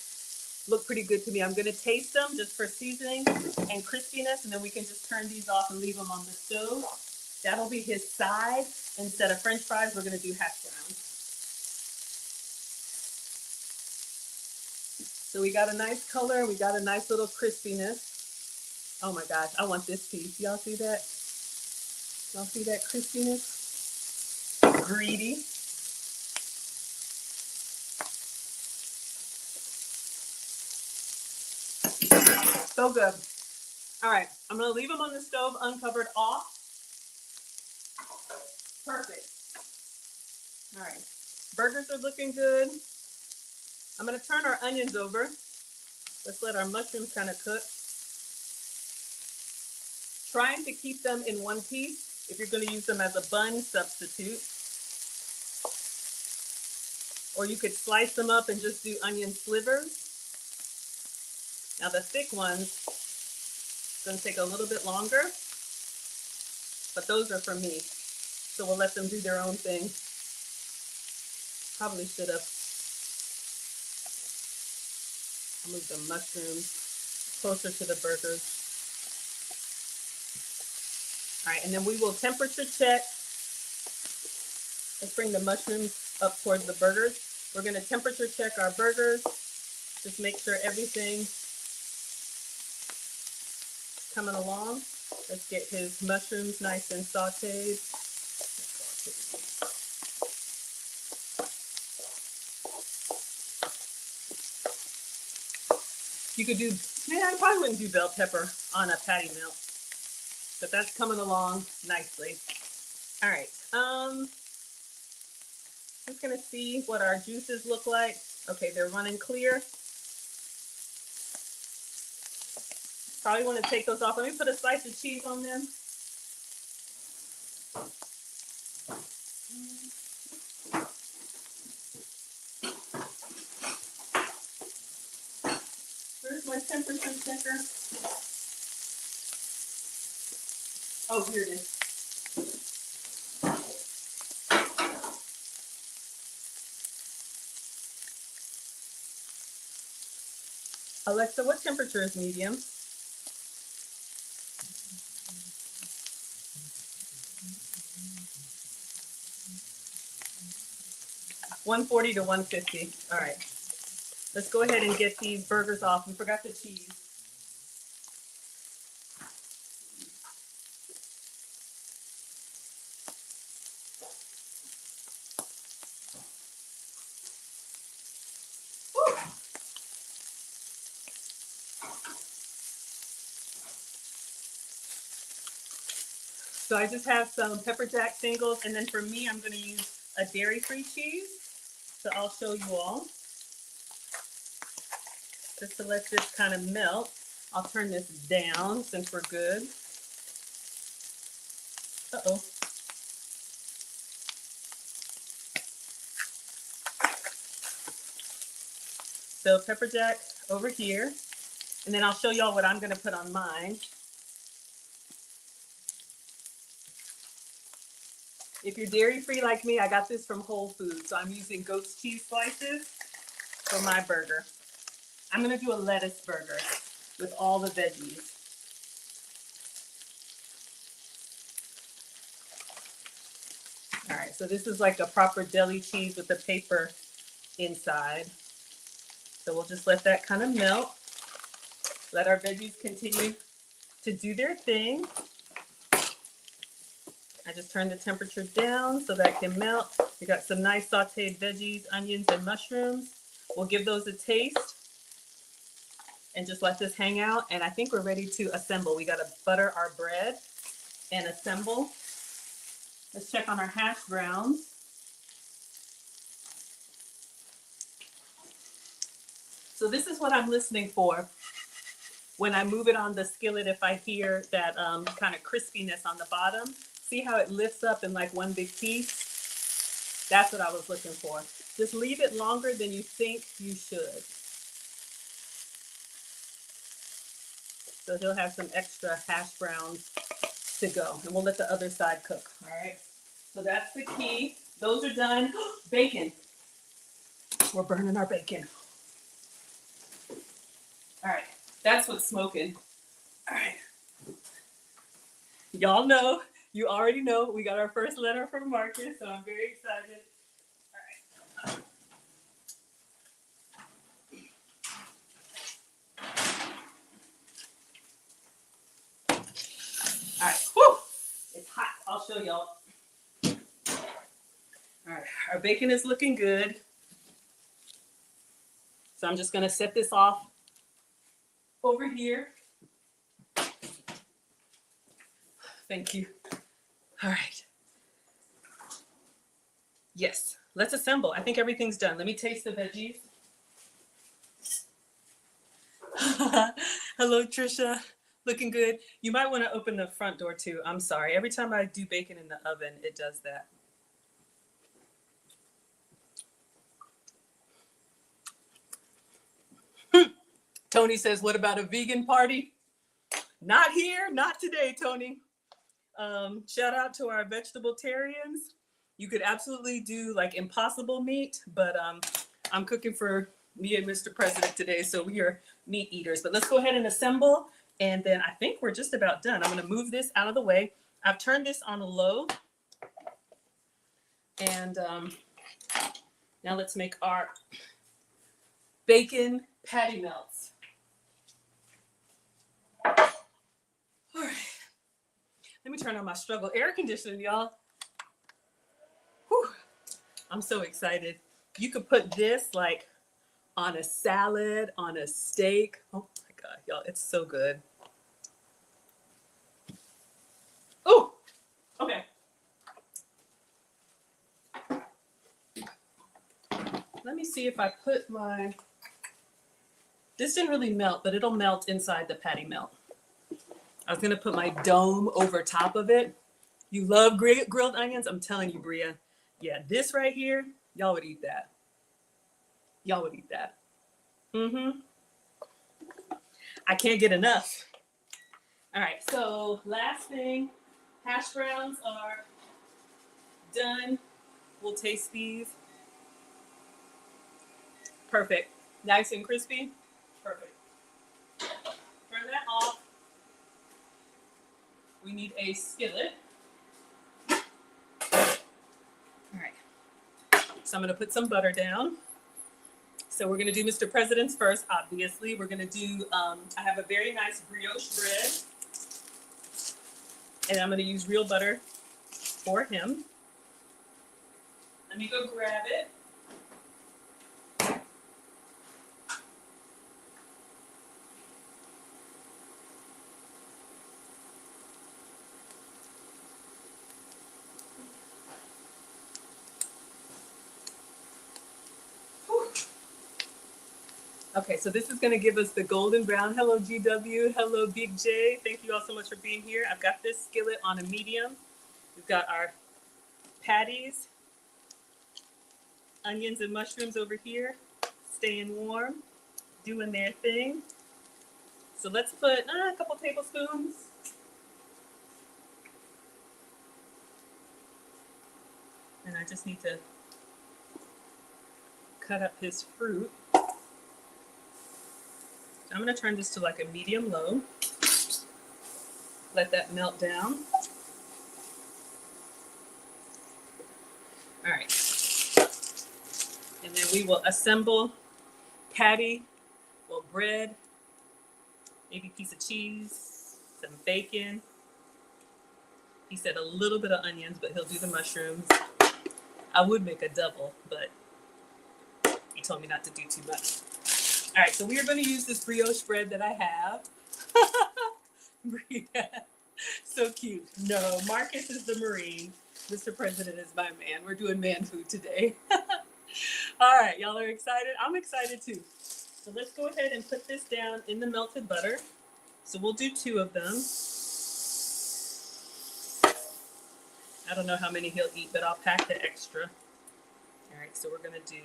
look pretty good to me. I'm gonna taste them just for seasoning and crispiness, and then we can just turn these off and leave them on the stove. That'll be his side. Instead of French fries, we're gonna do hash browns. So we got a nice color, we got a nice little crispiness. Oh my gosh, I want this piece. Y'all see that? Y'all see that crispiness? Greedy. So good. All right, I'm gonna leave them on the stove uncovered off. Perfect. All right, burgers are looking good. I'm gonna turn our onions over. Let's let our mushrooms kind of cook. Trying to keep them in one piece if you're gonna use them as a bun substitute. Or you could slice them up and just do onion slivers. Now the thick ones, it's gonna take a little bit longer, but those are for me. So we'll let them do their own thing. Probably should have moved the mushrooms closer to the burgers. All right, and then we will temperature check. Let's bring the mushrooms up towards the burgers. We're gonna temperature check our burgers. Just make sure everything's coming along. Let's get his mushrooms nice and sauteed. You could do, I probably wouldn't do bell pepper on a patty melt, but that's coming along nicely. All right, just gonna see what our juices look like. Okay, they're running clear. Probably want to take those off. Let me put a slice of cheese on them. Where's my temperature checker? Oh, here it is. Alexa, what temperature is medium? 140 to 150. All right. Let's go ahead and get these burgers off. We forgot the cheese. Woo. So I just have some pepper jack singles, and then for me, I'm going to use a dairy-free cheese. So I'll show you all. Just to let this kind of melt. I'll turn this down since we're good. Uh-oh. So pepper jack over here. And then I'll show y'all what I'm going to put on mine. If you're dairy-free like me, I got this from Whole Foods. So I'm using goat's cheese slices for my burger. I'm going to do a lettuce burger with all the veggies. All right, so this is like a proper deli cheese with the paper inside. So we'll just let that kind of melt. Let our veggies continue to do their thing. I just turned the temperature down so that can melt. We got some nice sauteed veggies, onions, and mushrooms. We'll give those a taste and just let this hang out. And I think we're ready to assemble. We got to butter our bread and assemble. Let's check on our hash browns. So this is what I'm listening for when I move it on the skillet. If I hear that kind of crispiness on the bottom, see how it lifts up in like one big piece? That's what I was looking for. Just leave it longer than you think you should. So he'll have some extra hash browns to go, and we'll let the other side cook. All right. So that's the key. Those are done. Bacon. We're burning our bacon. All right. That's what's smoking. All right. Y'all know, you already know, we got our first letter from Marcus, so I'm very excited. All right. All right. Whew. It's hot. I'll show y'all. All right. Our bacon is looking good. So I'm just going to set this off over here. Thank you. All right. Yes, let's assemble. I think everything's done. Let me taste the veggies. Hello, Trisha. Looking good. You might want to open the front door too. I'm sorry. Every time I do bacon in the oven, it does that. Tony says, what about a vegan party? Not here, not today, Tony. Shout out to our vegetable-tarians. You could absolutely do like impossible meat, but I'm cooking for me and Mr. President today, so we are meat eaters. But let's go ahead and assemble, and then I think we're just about done. I'm going to move this out of the way. I've turned this on low, and now let's make our bacon patty melts. All right. Let me turn on my struggle air conditioning, y'all. Whew. I'm so excited. You could put this like on a salad, on a steak. Oh my God, y'all, it's so good. Oh, okay. Let me see if I put my, this didn't really melt, but it'll melt inside the patty melt. I was gonna put my dome over top of it. You love grilled onions? I'm telling you, Bria. Yeah, this right here, y'all would eat that. Y'all would eat that. Mm-hmm. I can't get enough. All right, so last thing, hash browns are done. We'll taste these. Perfect. Nice and crispy. Perfect. Turn that off. We need a skillet. All right. So I'm going to put some butter down. So we're going to do Mr. President's first, obviously. We're going to do, I have a very nice brioche bread. And I'm going to use real butter for him. Let me go grab it. Okay, so this is going to give us the golden brown. Hello, GW. Hello, Big J. Thank you all so much for being here. I've got this skillet on a medium. We've got our patties, onions and mushrooms over here, staying warm, doing their thing. So let's put a couple tablespoons. And I just need to cut up his fruit. I'm going to turn this to like a medium low. Let that melt down. All right. And then we will assemble patty, well, bread, maybe a piece of cheese, some bacon. He said a little bit of onions, but he'll do the mushrooms. I would make a double, but he told me not to do too much. All right, so we are going to use this brioche bread that I have. So cute. No, Marcus is the Marine. Mr. President is my man. We're doing man food today. All right, y'all are excited? I'm excited too. So let's go ahead and put this down in the melted butter. So we'll do 2 of them. I don't know how many he'll eat, but I'll pack the extra. All right, so we're going to do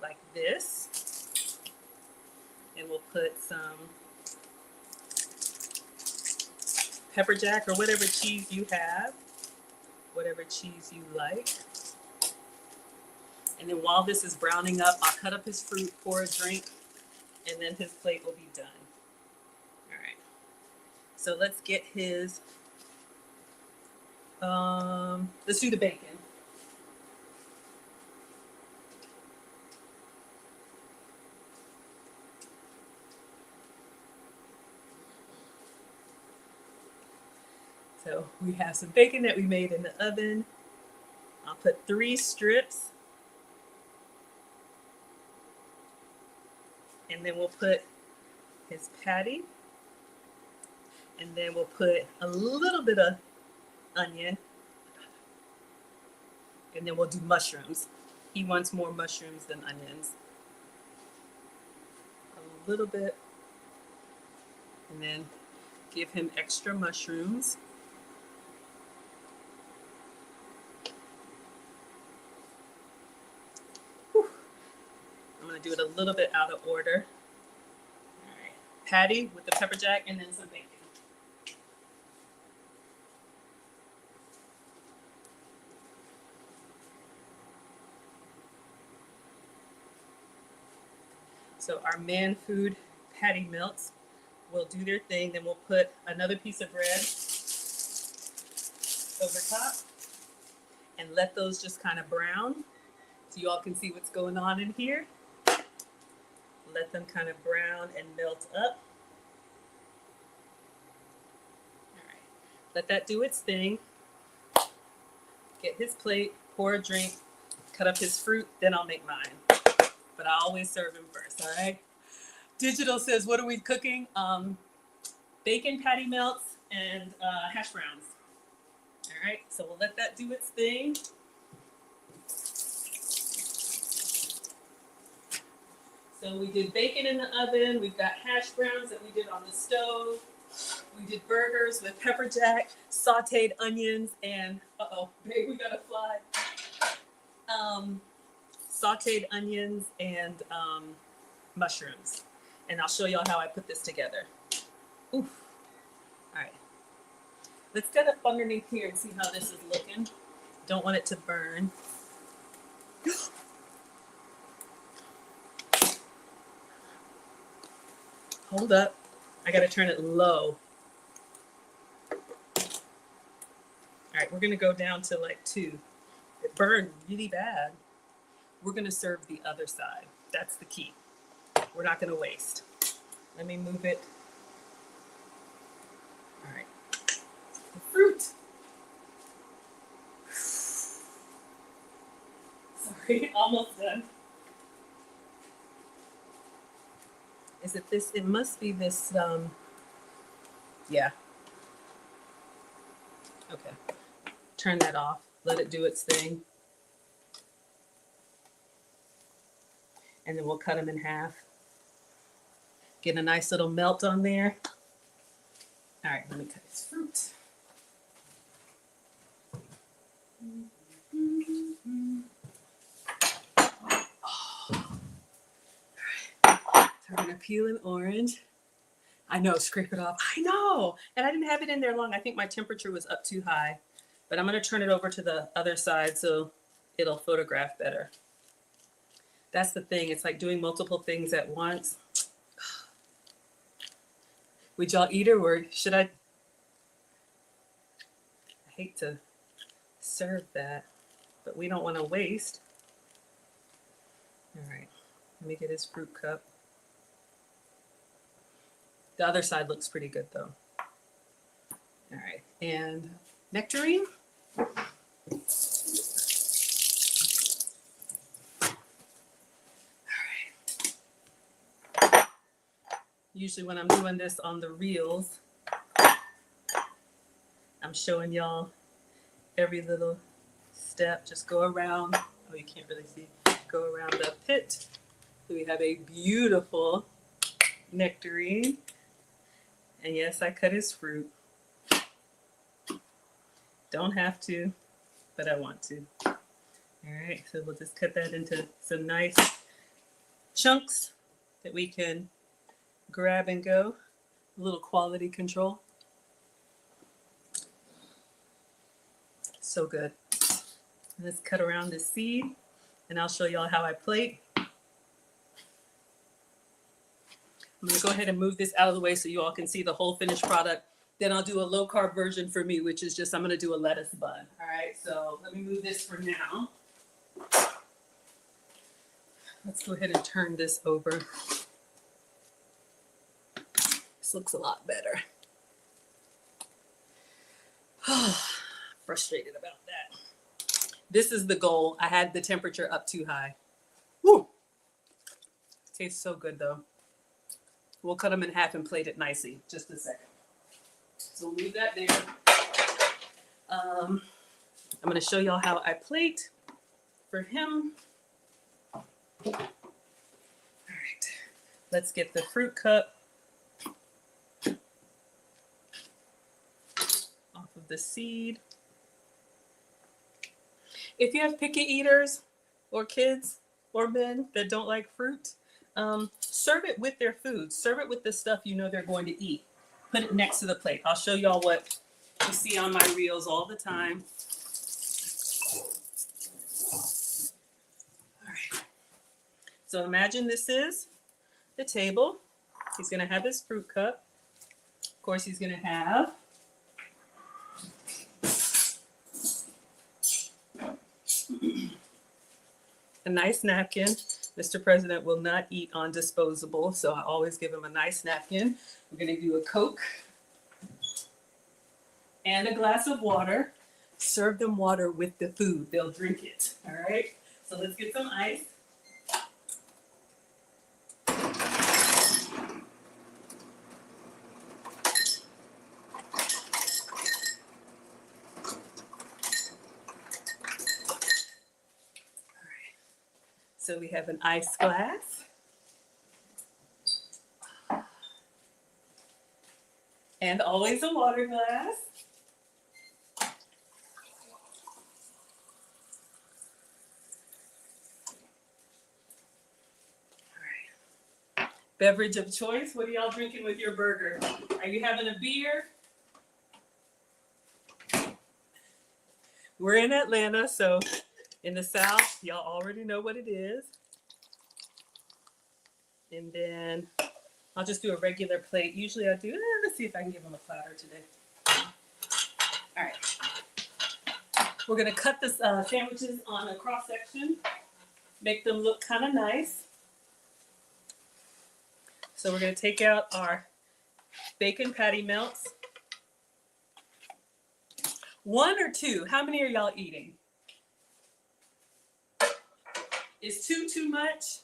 like this. And we'll put some pepper jack or whatever cheese you have, whatever cheese you like. And then while this is browning up, I'll cut up his fruit, pour a drink, and then his plate will be done. All right. So let's get his, let's do the bacon. So we have some bacon that we made in the oven. I'll put 3 strips. And then we'll put his patty. And then we'll put a little bit of onion. And then we'll do mushrooms. He wants more mushrooms than onions. A little bit. And then give him extra mushrooms. Whew. I'm going to do it a little bit out of order. All right. Patty with the pepper jack and then some bacon. So our man food patty melts will do their thing. Then we'll put another piece of bread over top and let those just kind of brown so you all can see what's going on in here. Let them kind of brown and melt up. All right, let that do its thing. Get his plate, pour a drink, cut up his fruit, then I'll make mine. But I always serve him first, all right? Digital says, what are we cooking? Bacon patty melts and hash browns. All right, so we'll let that do its thing. So we did bacon in the oven. We've got hash browns that we did on the stove. We did burgers with pepper jack, sauteed onions, and, babe, we got a fly. Sauteed onions and mushrooms. And I'll show y'all how I put this together. Oof. All right. Let's get up underneath here and see how this is looking. Don't want it to burn. Hold up. I gotta turn it low. All right, we're gonna go down to like 2. It burned really bad. We're gonna serve the other side. That's the key. We're not gonna waste. Let me move it. All right. The fruit. Sorry, almost done. Is it this? It must be this, yeah. Okay. Turn that off. Let it do its thing. and then we'll cut them in half. Get a nice little melt on there. All right, let me cut this fruit. So we're gonna peel an orange. I know, scrape it off. I know, and I didn't have it in there long. I think my temperature was up too high, but I'm gonna turn it over to the other side so it'll photograph better. That's the thing. It's like doing multiple things at once. Would y'all eat it, or should I? I hate to serve that, but we don't want to waste. All right, let me get his fruit cup. The other side looks pretty good though. All right, and nectarine. Usually when I'm doing this on the reels, I'm showing y'all every little step. Just go around. Oh, you can't really see. Go around the pit. So we have a beautiful nectarine. And yes, I cut his fruit. Don't have to, but I want to. All right, so we'll just cut that into some nice chunks that we can grab and go. A little quality control. So good. Let's cut around the seed, and I'll show y'all how I plate. I'm gonna go ahead and move this out of the way so you all can see the whole finished product. Then I'll do a low carb version for me, which is just, I'm gonna do a lettuce bun. All right, so let me move this for now. Let's go ahead and turn this over. This looks a lot better. Frustrated about that. This is the goal. I had the temperature up too high. Woo! Tastes so good though. We'll cut them in half and plate it nicely. Just a second. So we'll leave that there. I'm going to show y'all how I plate for him. All right. Let's get the fruit cup off of the seed. If you have picky eaters or kids or men that don't like fruit, serve it with their food. Serve it with the stuff you know they're going to eat. Put it next to the plate. I'll show y'all what you see on my reels all the time. All right. So imagine this is the table. He's going to have his fruit cup. Of course, he's going to have a nice napkin. Mr. President will not eat on disposable, so I always give him a nice napkin. We're going to do a Coke and a glass of water. Serve them water with the food. They'll drink it. All right? So let's get some ice. So we have an ice glass. And always a water glass. All right. Beverage of choice. What are y'all drinking with your burger? Are you having a beer? We're in Atlanta, so in the South, y'all already know what it is. And then I'll just do a regular plate. Usually I do, let's see if I can give them a platter today. All right. We're gonna cut the sandwiches on a cross section, make them look kind of nice. So we're gonna take out our bacon patty melts. 1 or 2, how many are y'all eating? Is 2 too much?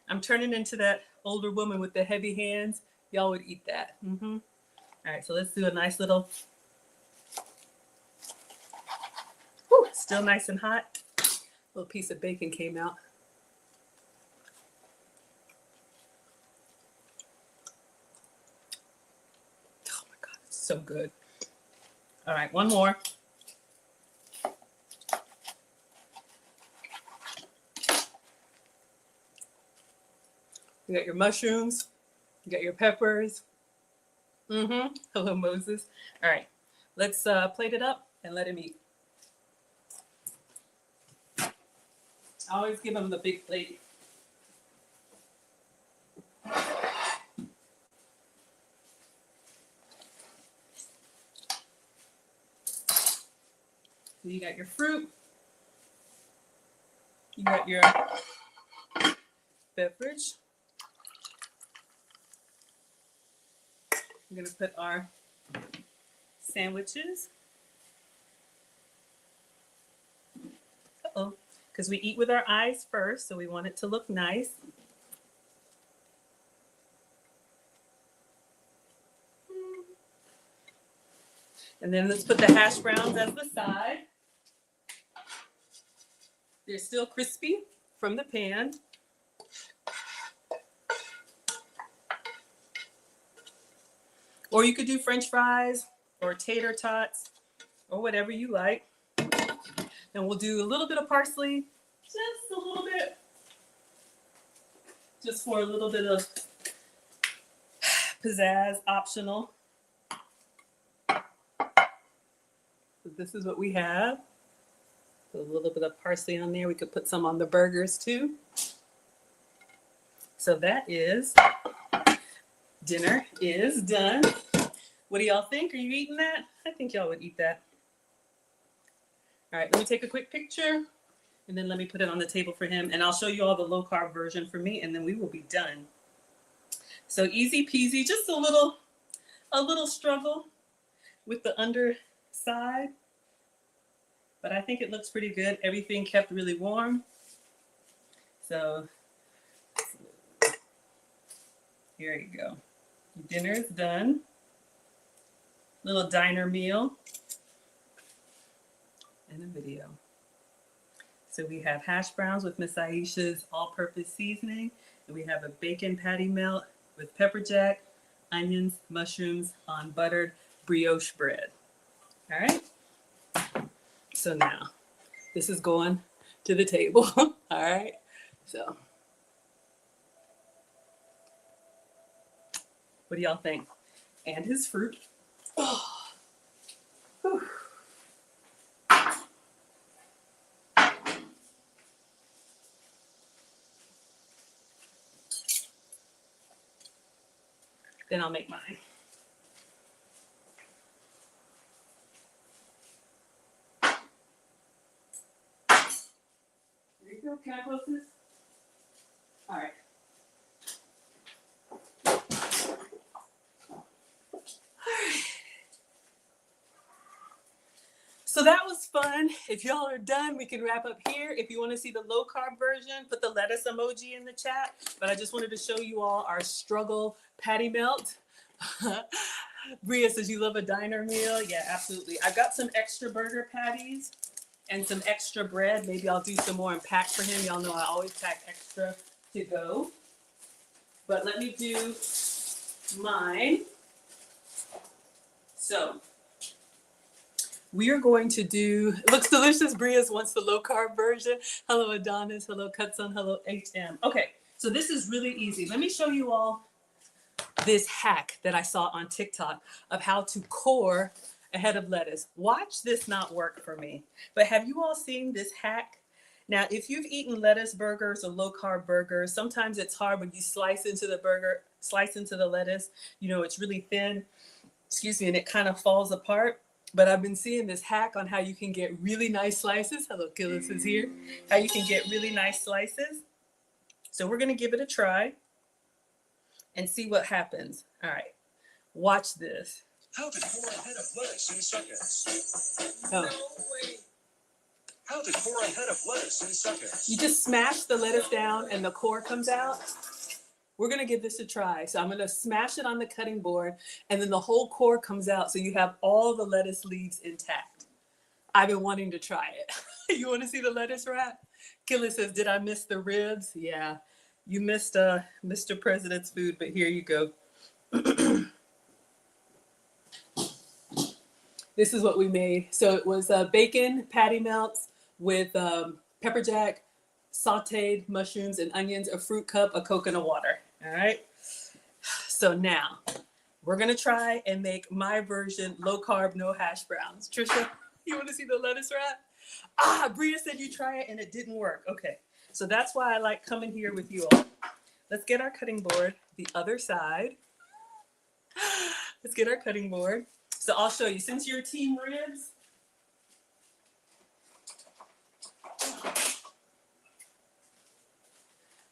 I'm turning into that older woman with the heavy hands. Y'all would eat that. All right, so let's do a nice little, still nice and hot. Little piece of bacon came out. So good. All right, one more. You got your mushrooms, you got your peppers. Hello, Moses. All right, let's plate it up and let him eat. I always give him the big plate. So you got your fruit, you got your beverage. We're gonna put our sandwiches. Uh-oh, because we eat with our eyes first, so we want it to look nice. And then let's put the hash browns as the side. They're still crispy from the pan. Or you could do French fries or tater tots or whatever you like. And we'll do a little bit of parsley, just a little bit, just for a little bit of pizzazz, optional. So this is what we have. Put a little bit of parsley on there. We could put some on the burgers too. So that is, dinner is done. What do y'all think? Are you eating that? I think y'all would eat that. All right, let me take a quick picture and then let me put it on the table for him. And I'll show you all the low carb version for me and then we will be done. So easy peasy, just a little struggle with the underside. But I think it looks pretty good. Everything kept really warm. So here you go. Dinner is done. Little diner meal and a video. So we have hash browns with Miss Aisha's all-purpose seasoning. And we have a bacon patty melt with pepper jack, onions, mushrooms on buttered brioche bread. All right. So now this is going to the table. All right. So what do y'all think? And his fruit. Oh. Then I'll make mine. There you go. Can I close this? All right. So that was fun. If y'all are done, we can wrap up here. If you want to see the low carb version, put the lettuce emoji in the chat. But I just wanted to show you all our struggle patty melt. Bria says you love a diner meal. Yeah, absolutely. I've got some extra burger patties and some extra bread. Maybe I'll do some more and pack for him. Y'all know I always pack extra to go. But let me do mine. So we are going to do, it looks delicious. Bria's wants the low carb version. Hello, Adonis. Hello, Cutson. Hello, HM. Okay, so this is really easy. Let me show you all this hack that I saw on TikTok of how to core a head of lettuce. Watch this not work for me. But have you all seen this hack? Now, if you've eaten lettuce burgers or low carb burgers, sometimes it's hard when you slice into the burger, slice into the lettuce, you know, it's really thin, and it kind of falls apart. But I've been seeing this hack on how you can get really nice slices. Hello, Gillis is here. How you can get really nice slices. So we're going to give it a try and see what happens. All right, watch this. How to core a head of lettuce in seconds. Oh. No way. How to core a head of lettuce in seconds. You just smash the lettuce down and the core comes out. We're going to give this a try. So I'm going to smash it on the cutting board and then the whole core comes out. So you have all the lettuce leaves intact. I've been wanting to try it. You want to see the lettuce wrap? Gillis says, did I miss the ribs? Yeah, you missed Mr. President's food, but here you go. This is what we made. So it was bacon patty melts with pepper jack, sauteed mushrooms and onions, a fruit cup, a coconut water. All right. So now we're gonna try and make my version low carb, no hash browns. Trisha, you want to see the lettuce wrap? Bria said you try it and it didn't work. Okay. So that's why I like coming here with you all. Let's get our cutting board the other side. Let's get our cutting board. So I'll show you. Since you're team ribs,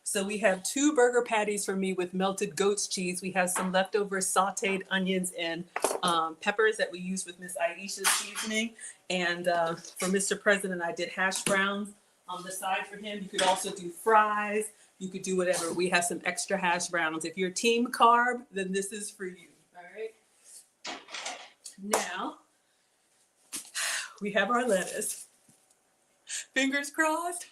so we have 2 burger patties for me with melted goat's cheese. We have some leftover sauteed onions and peppers that we used with Miss Aisha's seasoning. And for Mr. President, I did hash browns on the side for him. You could also do fries. You could do whatever. We have some extra hash browns. If you're team carb, then this is for you. All right. Now, we have our lettuce. Fingers crossed.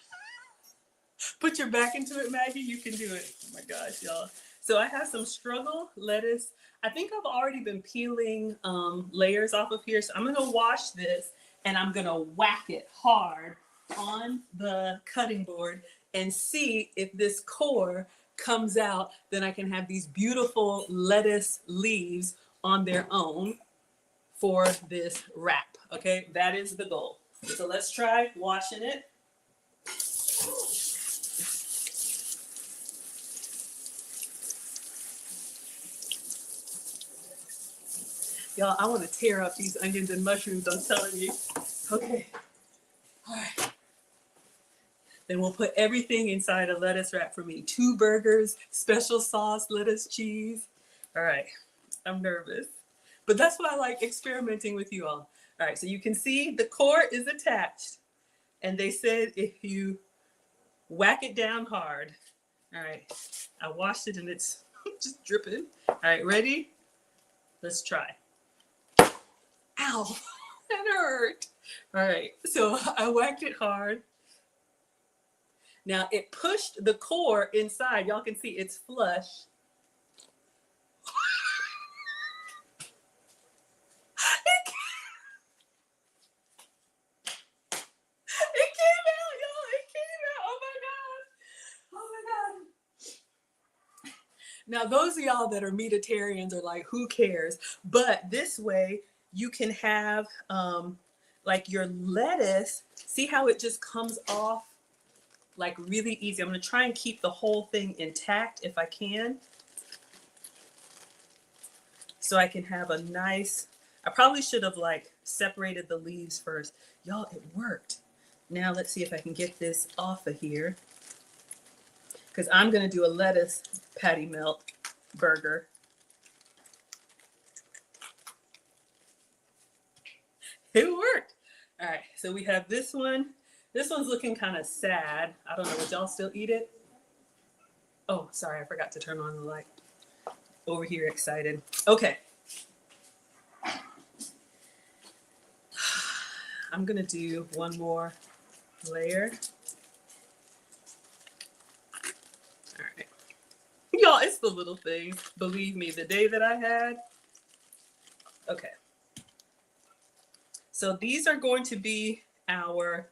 Put your back into it, Maggie. You can do it. Oh my gosh, y'all. So I have some struggle lettuce. I think I've already been peeling layers off of here. So I'm going to wash this and I'm going to whack it hard on the cutting board and see if this core comes out. Then I can have these beautiful lettuce leaves on their own for this wrap. Okay, that is the goal. So let's try washing it. Y'all, I want to tear up these onions and mushrooms, I'm telling you. Okay. All right. Then we'll put everything inside a lettuce wrap for me. 2 burgers, special sauce, lettuce, cheese. All right. I'm nervous. But that's why I like experimenting with you all. All right. So you can see the core is attached. And they said if you whack it down hard. All right. I washed it and it's just dripping. All right. Ready? Let's try. Ow, that hurt. All right, so I whacked it hard. Now it pushed the core inside. Y'all can see it's flush. It came out, y'all. It came out. Oh my God. Oh my God. Now, those of y'all that are meatitarians are like, who cares? But this way, you can have like your lettuce. See how it just comes off like really easy. I'm going to try and keep the whole thing intact if I can. So I can have a nice, I probably should have like separated the leaves first. Y'all, it worked. Now let's see if I can get this off of here. Because I'm going to do a lettuce patty melt burger. It worked. All right, so we have this one. This one's looking kind of sad. I don't know, would y'all still eat it? Oh, sorry, I forgot to turn on the light. Over here, excited. Okay. I'm gonna do one more layer. All right. Y'all, it's the little things. Believe me, the day that I had. Okay. So these are going to be our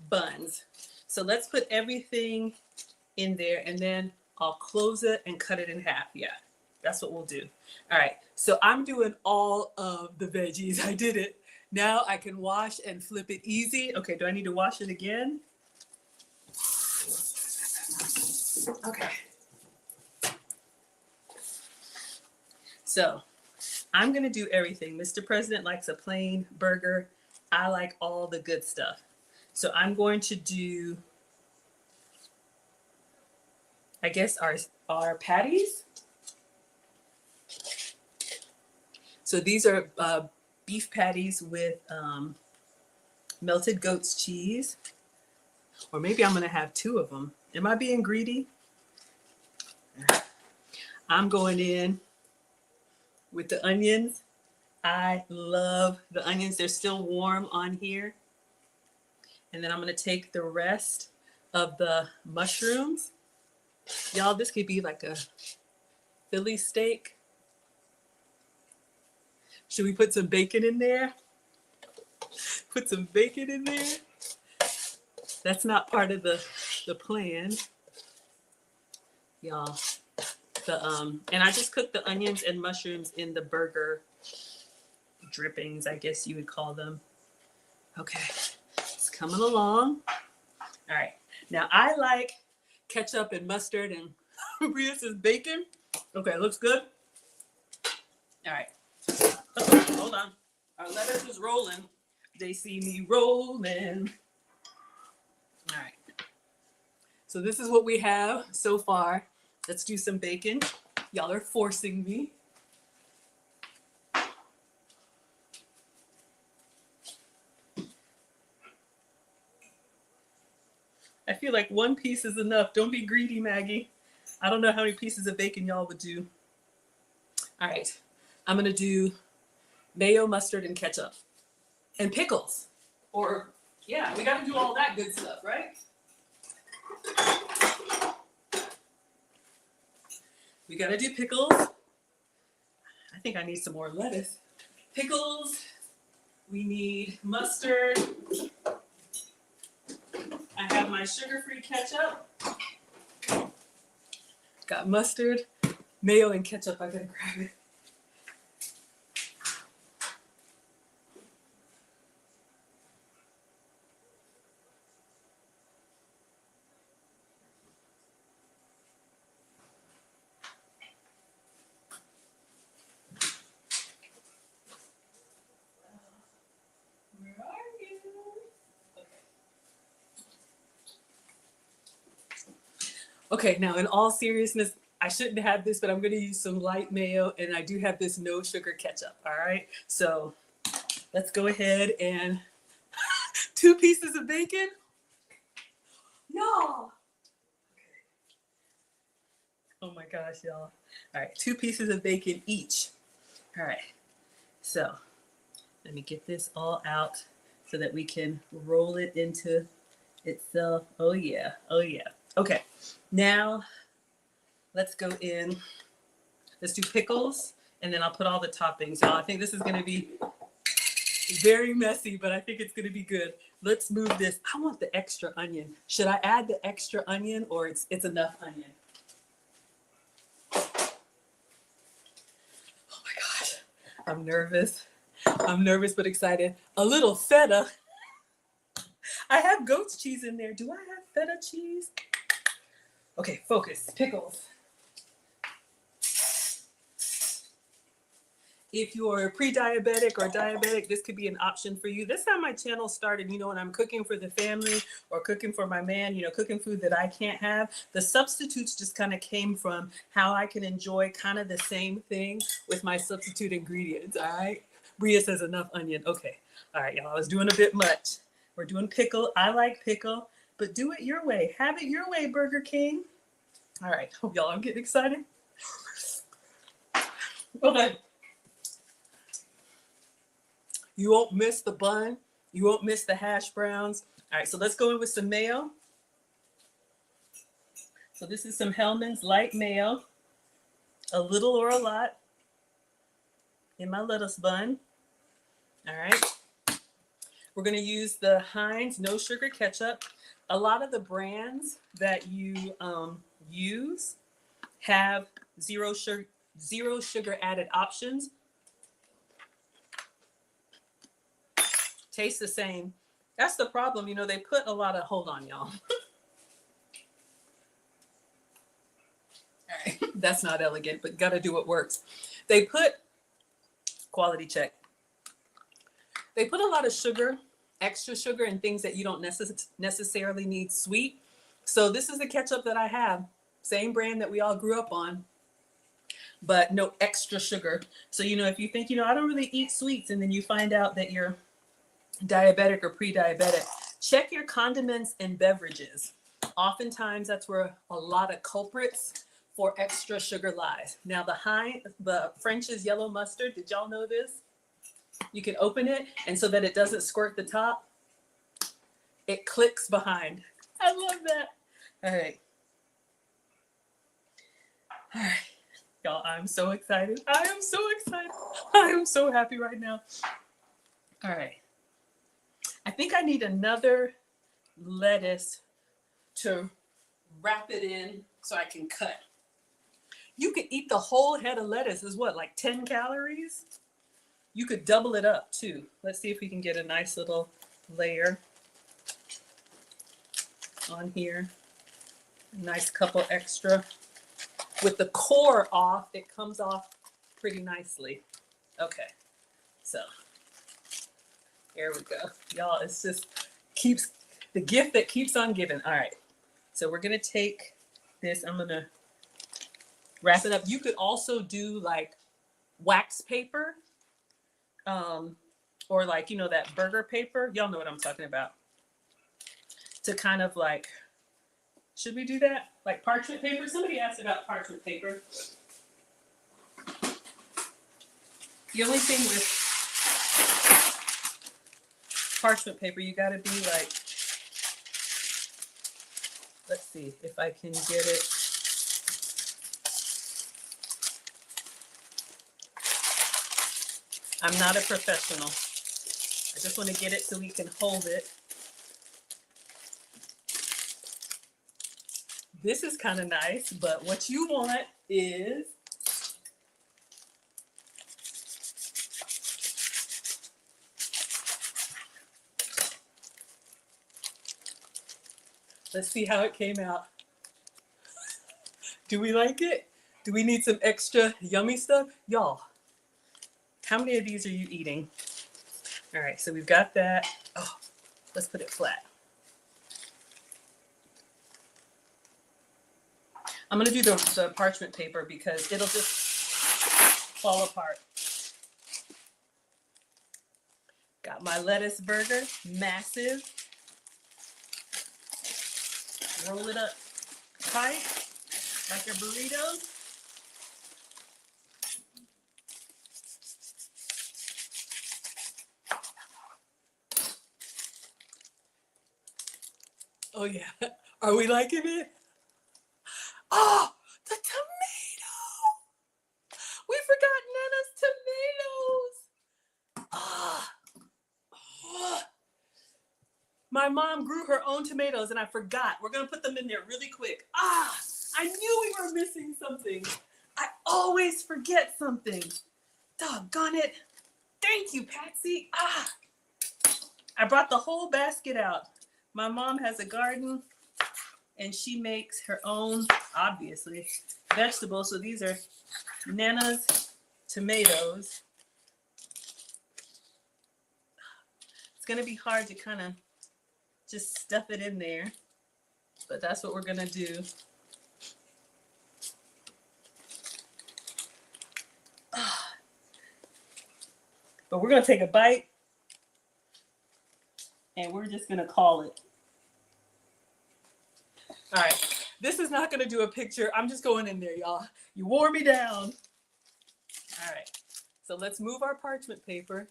buns. So let's put everything in there and then I'll close it and cut it in half. Yeah, that's what we'll do. All right, so I'm doing all of the veggies. I did it. Now I can wash and flip it easy. Okay, do I need to wash it again? Okay. So I'm gonna do everything. Mr. President likes a plain burger. I like all the good stuff. So I'm going to do, I guess, our patties. So these are beef patties with melted goat's cheese. Or maybe I'm gonna have 2 of them. Am I being greedy? I'm going in with the onions. I love the onions. They're still warm on here. And then I'm gonna take the rest of the mushrooms. Y'all, this could be like a Philly steak. Should we put some bacon in there? Put some bacon in there. That's not part of the plan, y'all. And I just cooked the onions and mushrooms in the burger drippings, I guess you would call them. Okay, it's coming along. All right, now I like ketchup and mustard and Bria's bacon. Okay, looks good. All right, hold on. Our lettuce is rolling. They see me rolling. All right. So this is what we have so far. Let's do some bacon. Y'all are forcing me. I feel like one piece is enough. Don't be greedy, Maggie. I don't know how many pieces of bacon y'all would do. All right. I'm going to do mayo, mustard, and ketchup. And pickles. Or, yeah, we got to do all that good stuff, right? We got to do pickles. I think I need some more lettuce. Pickles. We need mustard. I have my sugar-free ketchup. Got mustard, mayo, and ketchup. I gotta grab it. Where are you? Okay, now in all seriousness, I shouldn't have this, but I'm going to use some light mayo, and I do have this no sugar ketchup. All right, so let's go ahead and 2 pieces of bacon. No. Oh my gosh, y'all. All right, 2 pieces of bacon each. All right, so let me get this all out so that we can roll it into itself. Oh yeah, oh yeah. Okay, now let's go in. Let's do pickles, and then I'll put all the toppings. Y'all, I think this is gonna be very messy, but I think it's gonna be good. Let's move this. I want the extra onion. Should I add the extra onion, or it's enough onion? Oh my gosh, I'm nervous. I'm nervous but excited. A little feta. I have goat's cheese in there. Do I have feta cheese? Okay, focus. Pickles. If you're pre-diabetic or diabetic, this could be an option for you. This is how my channel started. You know, when I'm cooking for the family or cooking for my man, you know, cooking food that I can't have, the substitutes just kind of came from how I can enjoy kind of the same thing with my substitute ingredients. All right. Bria says enough onion. Okay. All right, y'all. I was doing a bit much. We're doing pickle. I like pickle, but do it your way. Have it your way, Burger King. All right. Y'all, I'm getting excited. Okay. You won't miss the bun. You won't miss the hash browns. All right, so let's go in with some mayo. So this is some Hellmann's light mayo. A little or a lot in my lettuce bun. All right. We're going to use the Heinz no sugar ketchup. A lot of the brands that you use have zero sugar added options. Tastes the same. That's the problem. You know, they put a lot of, hold on, y'all. All right. That's not elegant, but got to do what works. They put, quality check. They put a lot of sugar, extra sugar, and things that you don't necessarily need sweet. So this is the ketchup that I have. Same brand that we all grew up on, but no extra sugar. So, you know, if you think, you know, I don't really eat sweets, and then you find out that you're diabetic or pre-diabetic, check your condiments and beverages. Oftentimes that's where a lot of culprits for extra sugar lies. Now the French's yellow mustard, did y'all know this? You can open it, and so that it doesn't squirt the top, it clicks behind. I love that. All right. All right. Y'all, I'm so excited. I am so excited. I am so happy right now. All right. I think I need another lettuce to wrap it in so I can cut. You could eat the whole head of lettuce. Is what, like 10 calories? You could double it up too. Let's see if we can get a nice little layer on here. A nice couple extra. With the core off, it comes off pretty nicely. Okay, so here we go. Y'all, it's just keeps the gift that keeps on giving. All right, so we're gonna take this. I'm gonna wrap it up. You could also do like wax paper, or like, you know, that burger paper. Y'all know what I'm talking about. To kind of like, should we do that? Like parchment paper? Somebody asked about parchment paper. The only thing with parchment paper, you gotta be like, let's see if I can get it. I'm not a professional. I just want to get it so we can hold it. This is kind of nice, but what you want is let's see how it came out. Do we like it? Do we need some extra yummy stuff? Y'all, how many of these are you eating? All right, so we've got that. Oh, let's put it flat. I'm gonna do the parchment paper because it'll just fall apart. Got my lettuce burger, massive. Roll it up tight, like a burrito. Oh yeah, are we liking it? Oh, the tomato! We forgot Nana's tomatoes. Ah, oh. My mom grew her own tomatoes and I forgot. We're gonna put them in there really quick. Ah, I knew we were missing something. I always forget something. Doggone it. Thank you, Patsy. Ah, I brought the whole basket out. My mom has a garden and she makes her own, obviously, vegetables. So these are Nana's tomatoes. It's gonna be hard to kind of just stuff it in there, but that's what we're gonna do. But we're gonna take a bite and we're just gonna call it. All right, this is not gonna do a picture. I'm just going in there, y'all. You wore me down. All right, so let's move our parchment paper.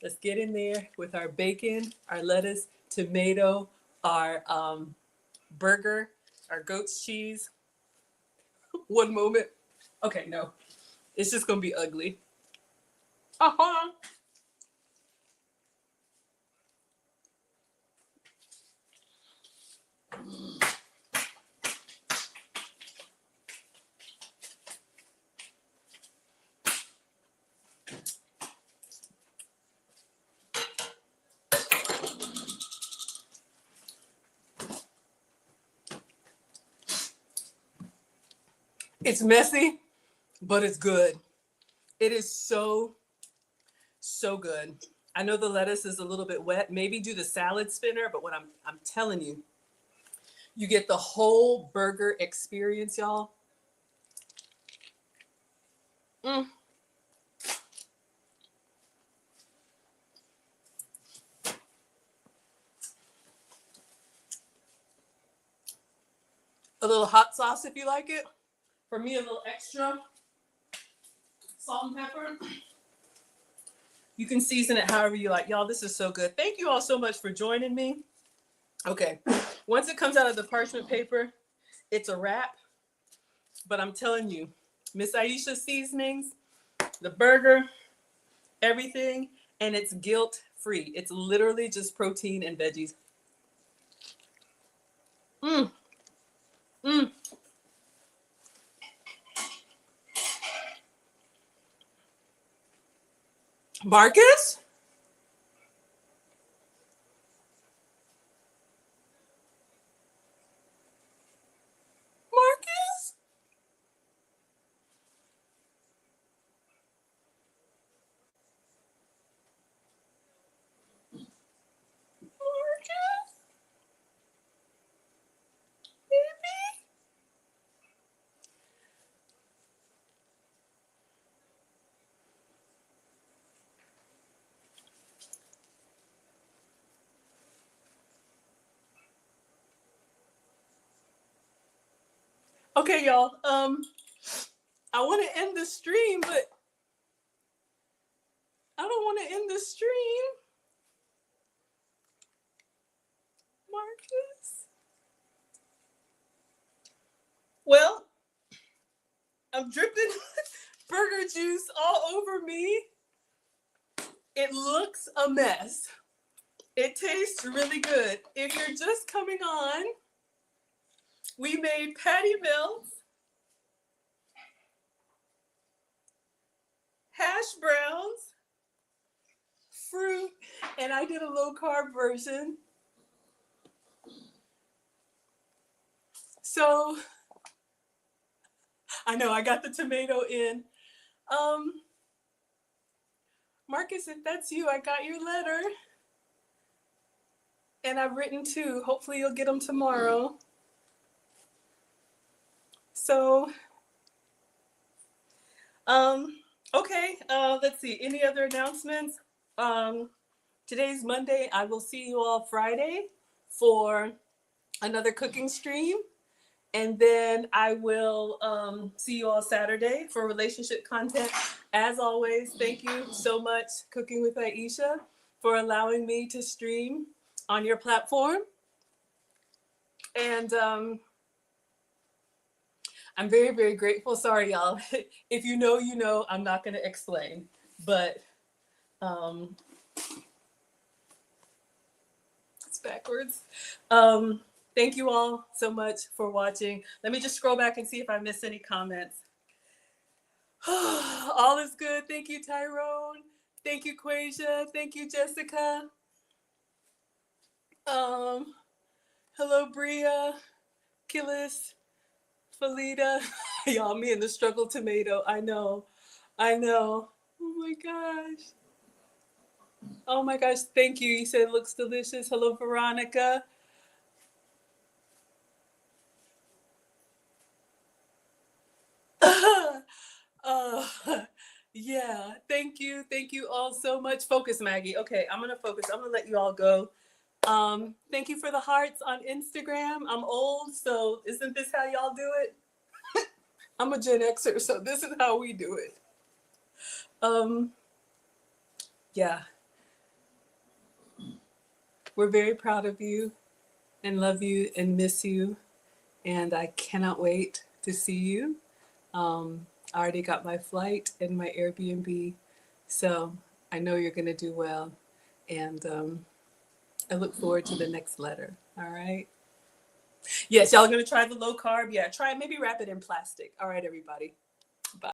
Let's get in there with our bacon, our lettuce, tomato, our burger, our goat's cheese. One moment. Okay, no. It's just gonna be ugly. Uh-huh. It's messy, but it's good. It is so, so good. I know the lettuce is a little bit wet. Maybe do the salad spinner, but what I'm telling you, you get the whole burger experience, y'all. Mm. A little hot sauce if you like it. For me, a little extra salt and pepper. You can season it however you like. Y'all, this is so good. Thank you all so much for joining me. Okay, once it comes out of the parchment paper, it's a wrap. But I'm telling you, Miss Aisha seasonings, the burger, everything, and it's guilt free. It's literally just protein and veggies. Mm, mm. Marcus? Marcus? Marcus? Baby? Okay, y'all. I want to end the stream, but I don't want to end the stream. Marcus? Well, I'm dripping burger juice all over me. It looks a mess. It tastes really good. If you're just coming on, we made patty melts, hash browns, fruit, and I did a low carb version. So I know I got the tomato in. Marcus, if that's you, I got your letter. And I've written two. Hopefully you'll get them tomorrow. So, okay. Let's see. Any other announcements? Today's Monday. I will see you all Friday for another cooking stream. And then I will see you all Saturday for relationship content. As always, thank you so much, Cooking with Aisha, for allowing me to stream on your platform. And I'm very, very grateful. Sorry, y'all. If you know, you know, I'm not going to explain. But it's backwards. Thank you all so much for watching. Let me just scroll back and see if I missed any comments. All is good. Thank you, Tyrone. Thank you, Quasia. Thank you, Jessica. Hello, Bria, Killis, Felita. Y'all, me and the struggle tomato. I know. Oh my gosh. Oh my gosh. Thank you. You said it looks delicious. Hello, Veronica. uh, yeah. Thank you. Thank you all so much. Focus, Maggie. Okay, I'm gonna focus. I'm gonna let you all go. Thank you for the hearts on Instagram. I'm old, so isn't this how y'all do it? I'm a Gen Xer, so this is how we do it. Yeah. We're very proud of you and love you and miss you. And I cannot wait to see you. I already got my flight and my Airbnb. So I know you're going to do well. And I look forward to the next letter. All right. Yes, y'all are going to try the low carb. Yeah, try it. Maybe wrap it in plastic. All right, everybody.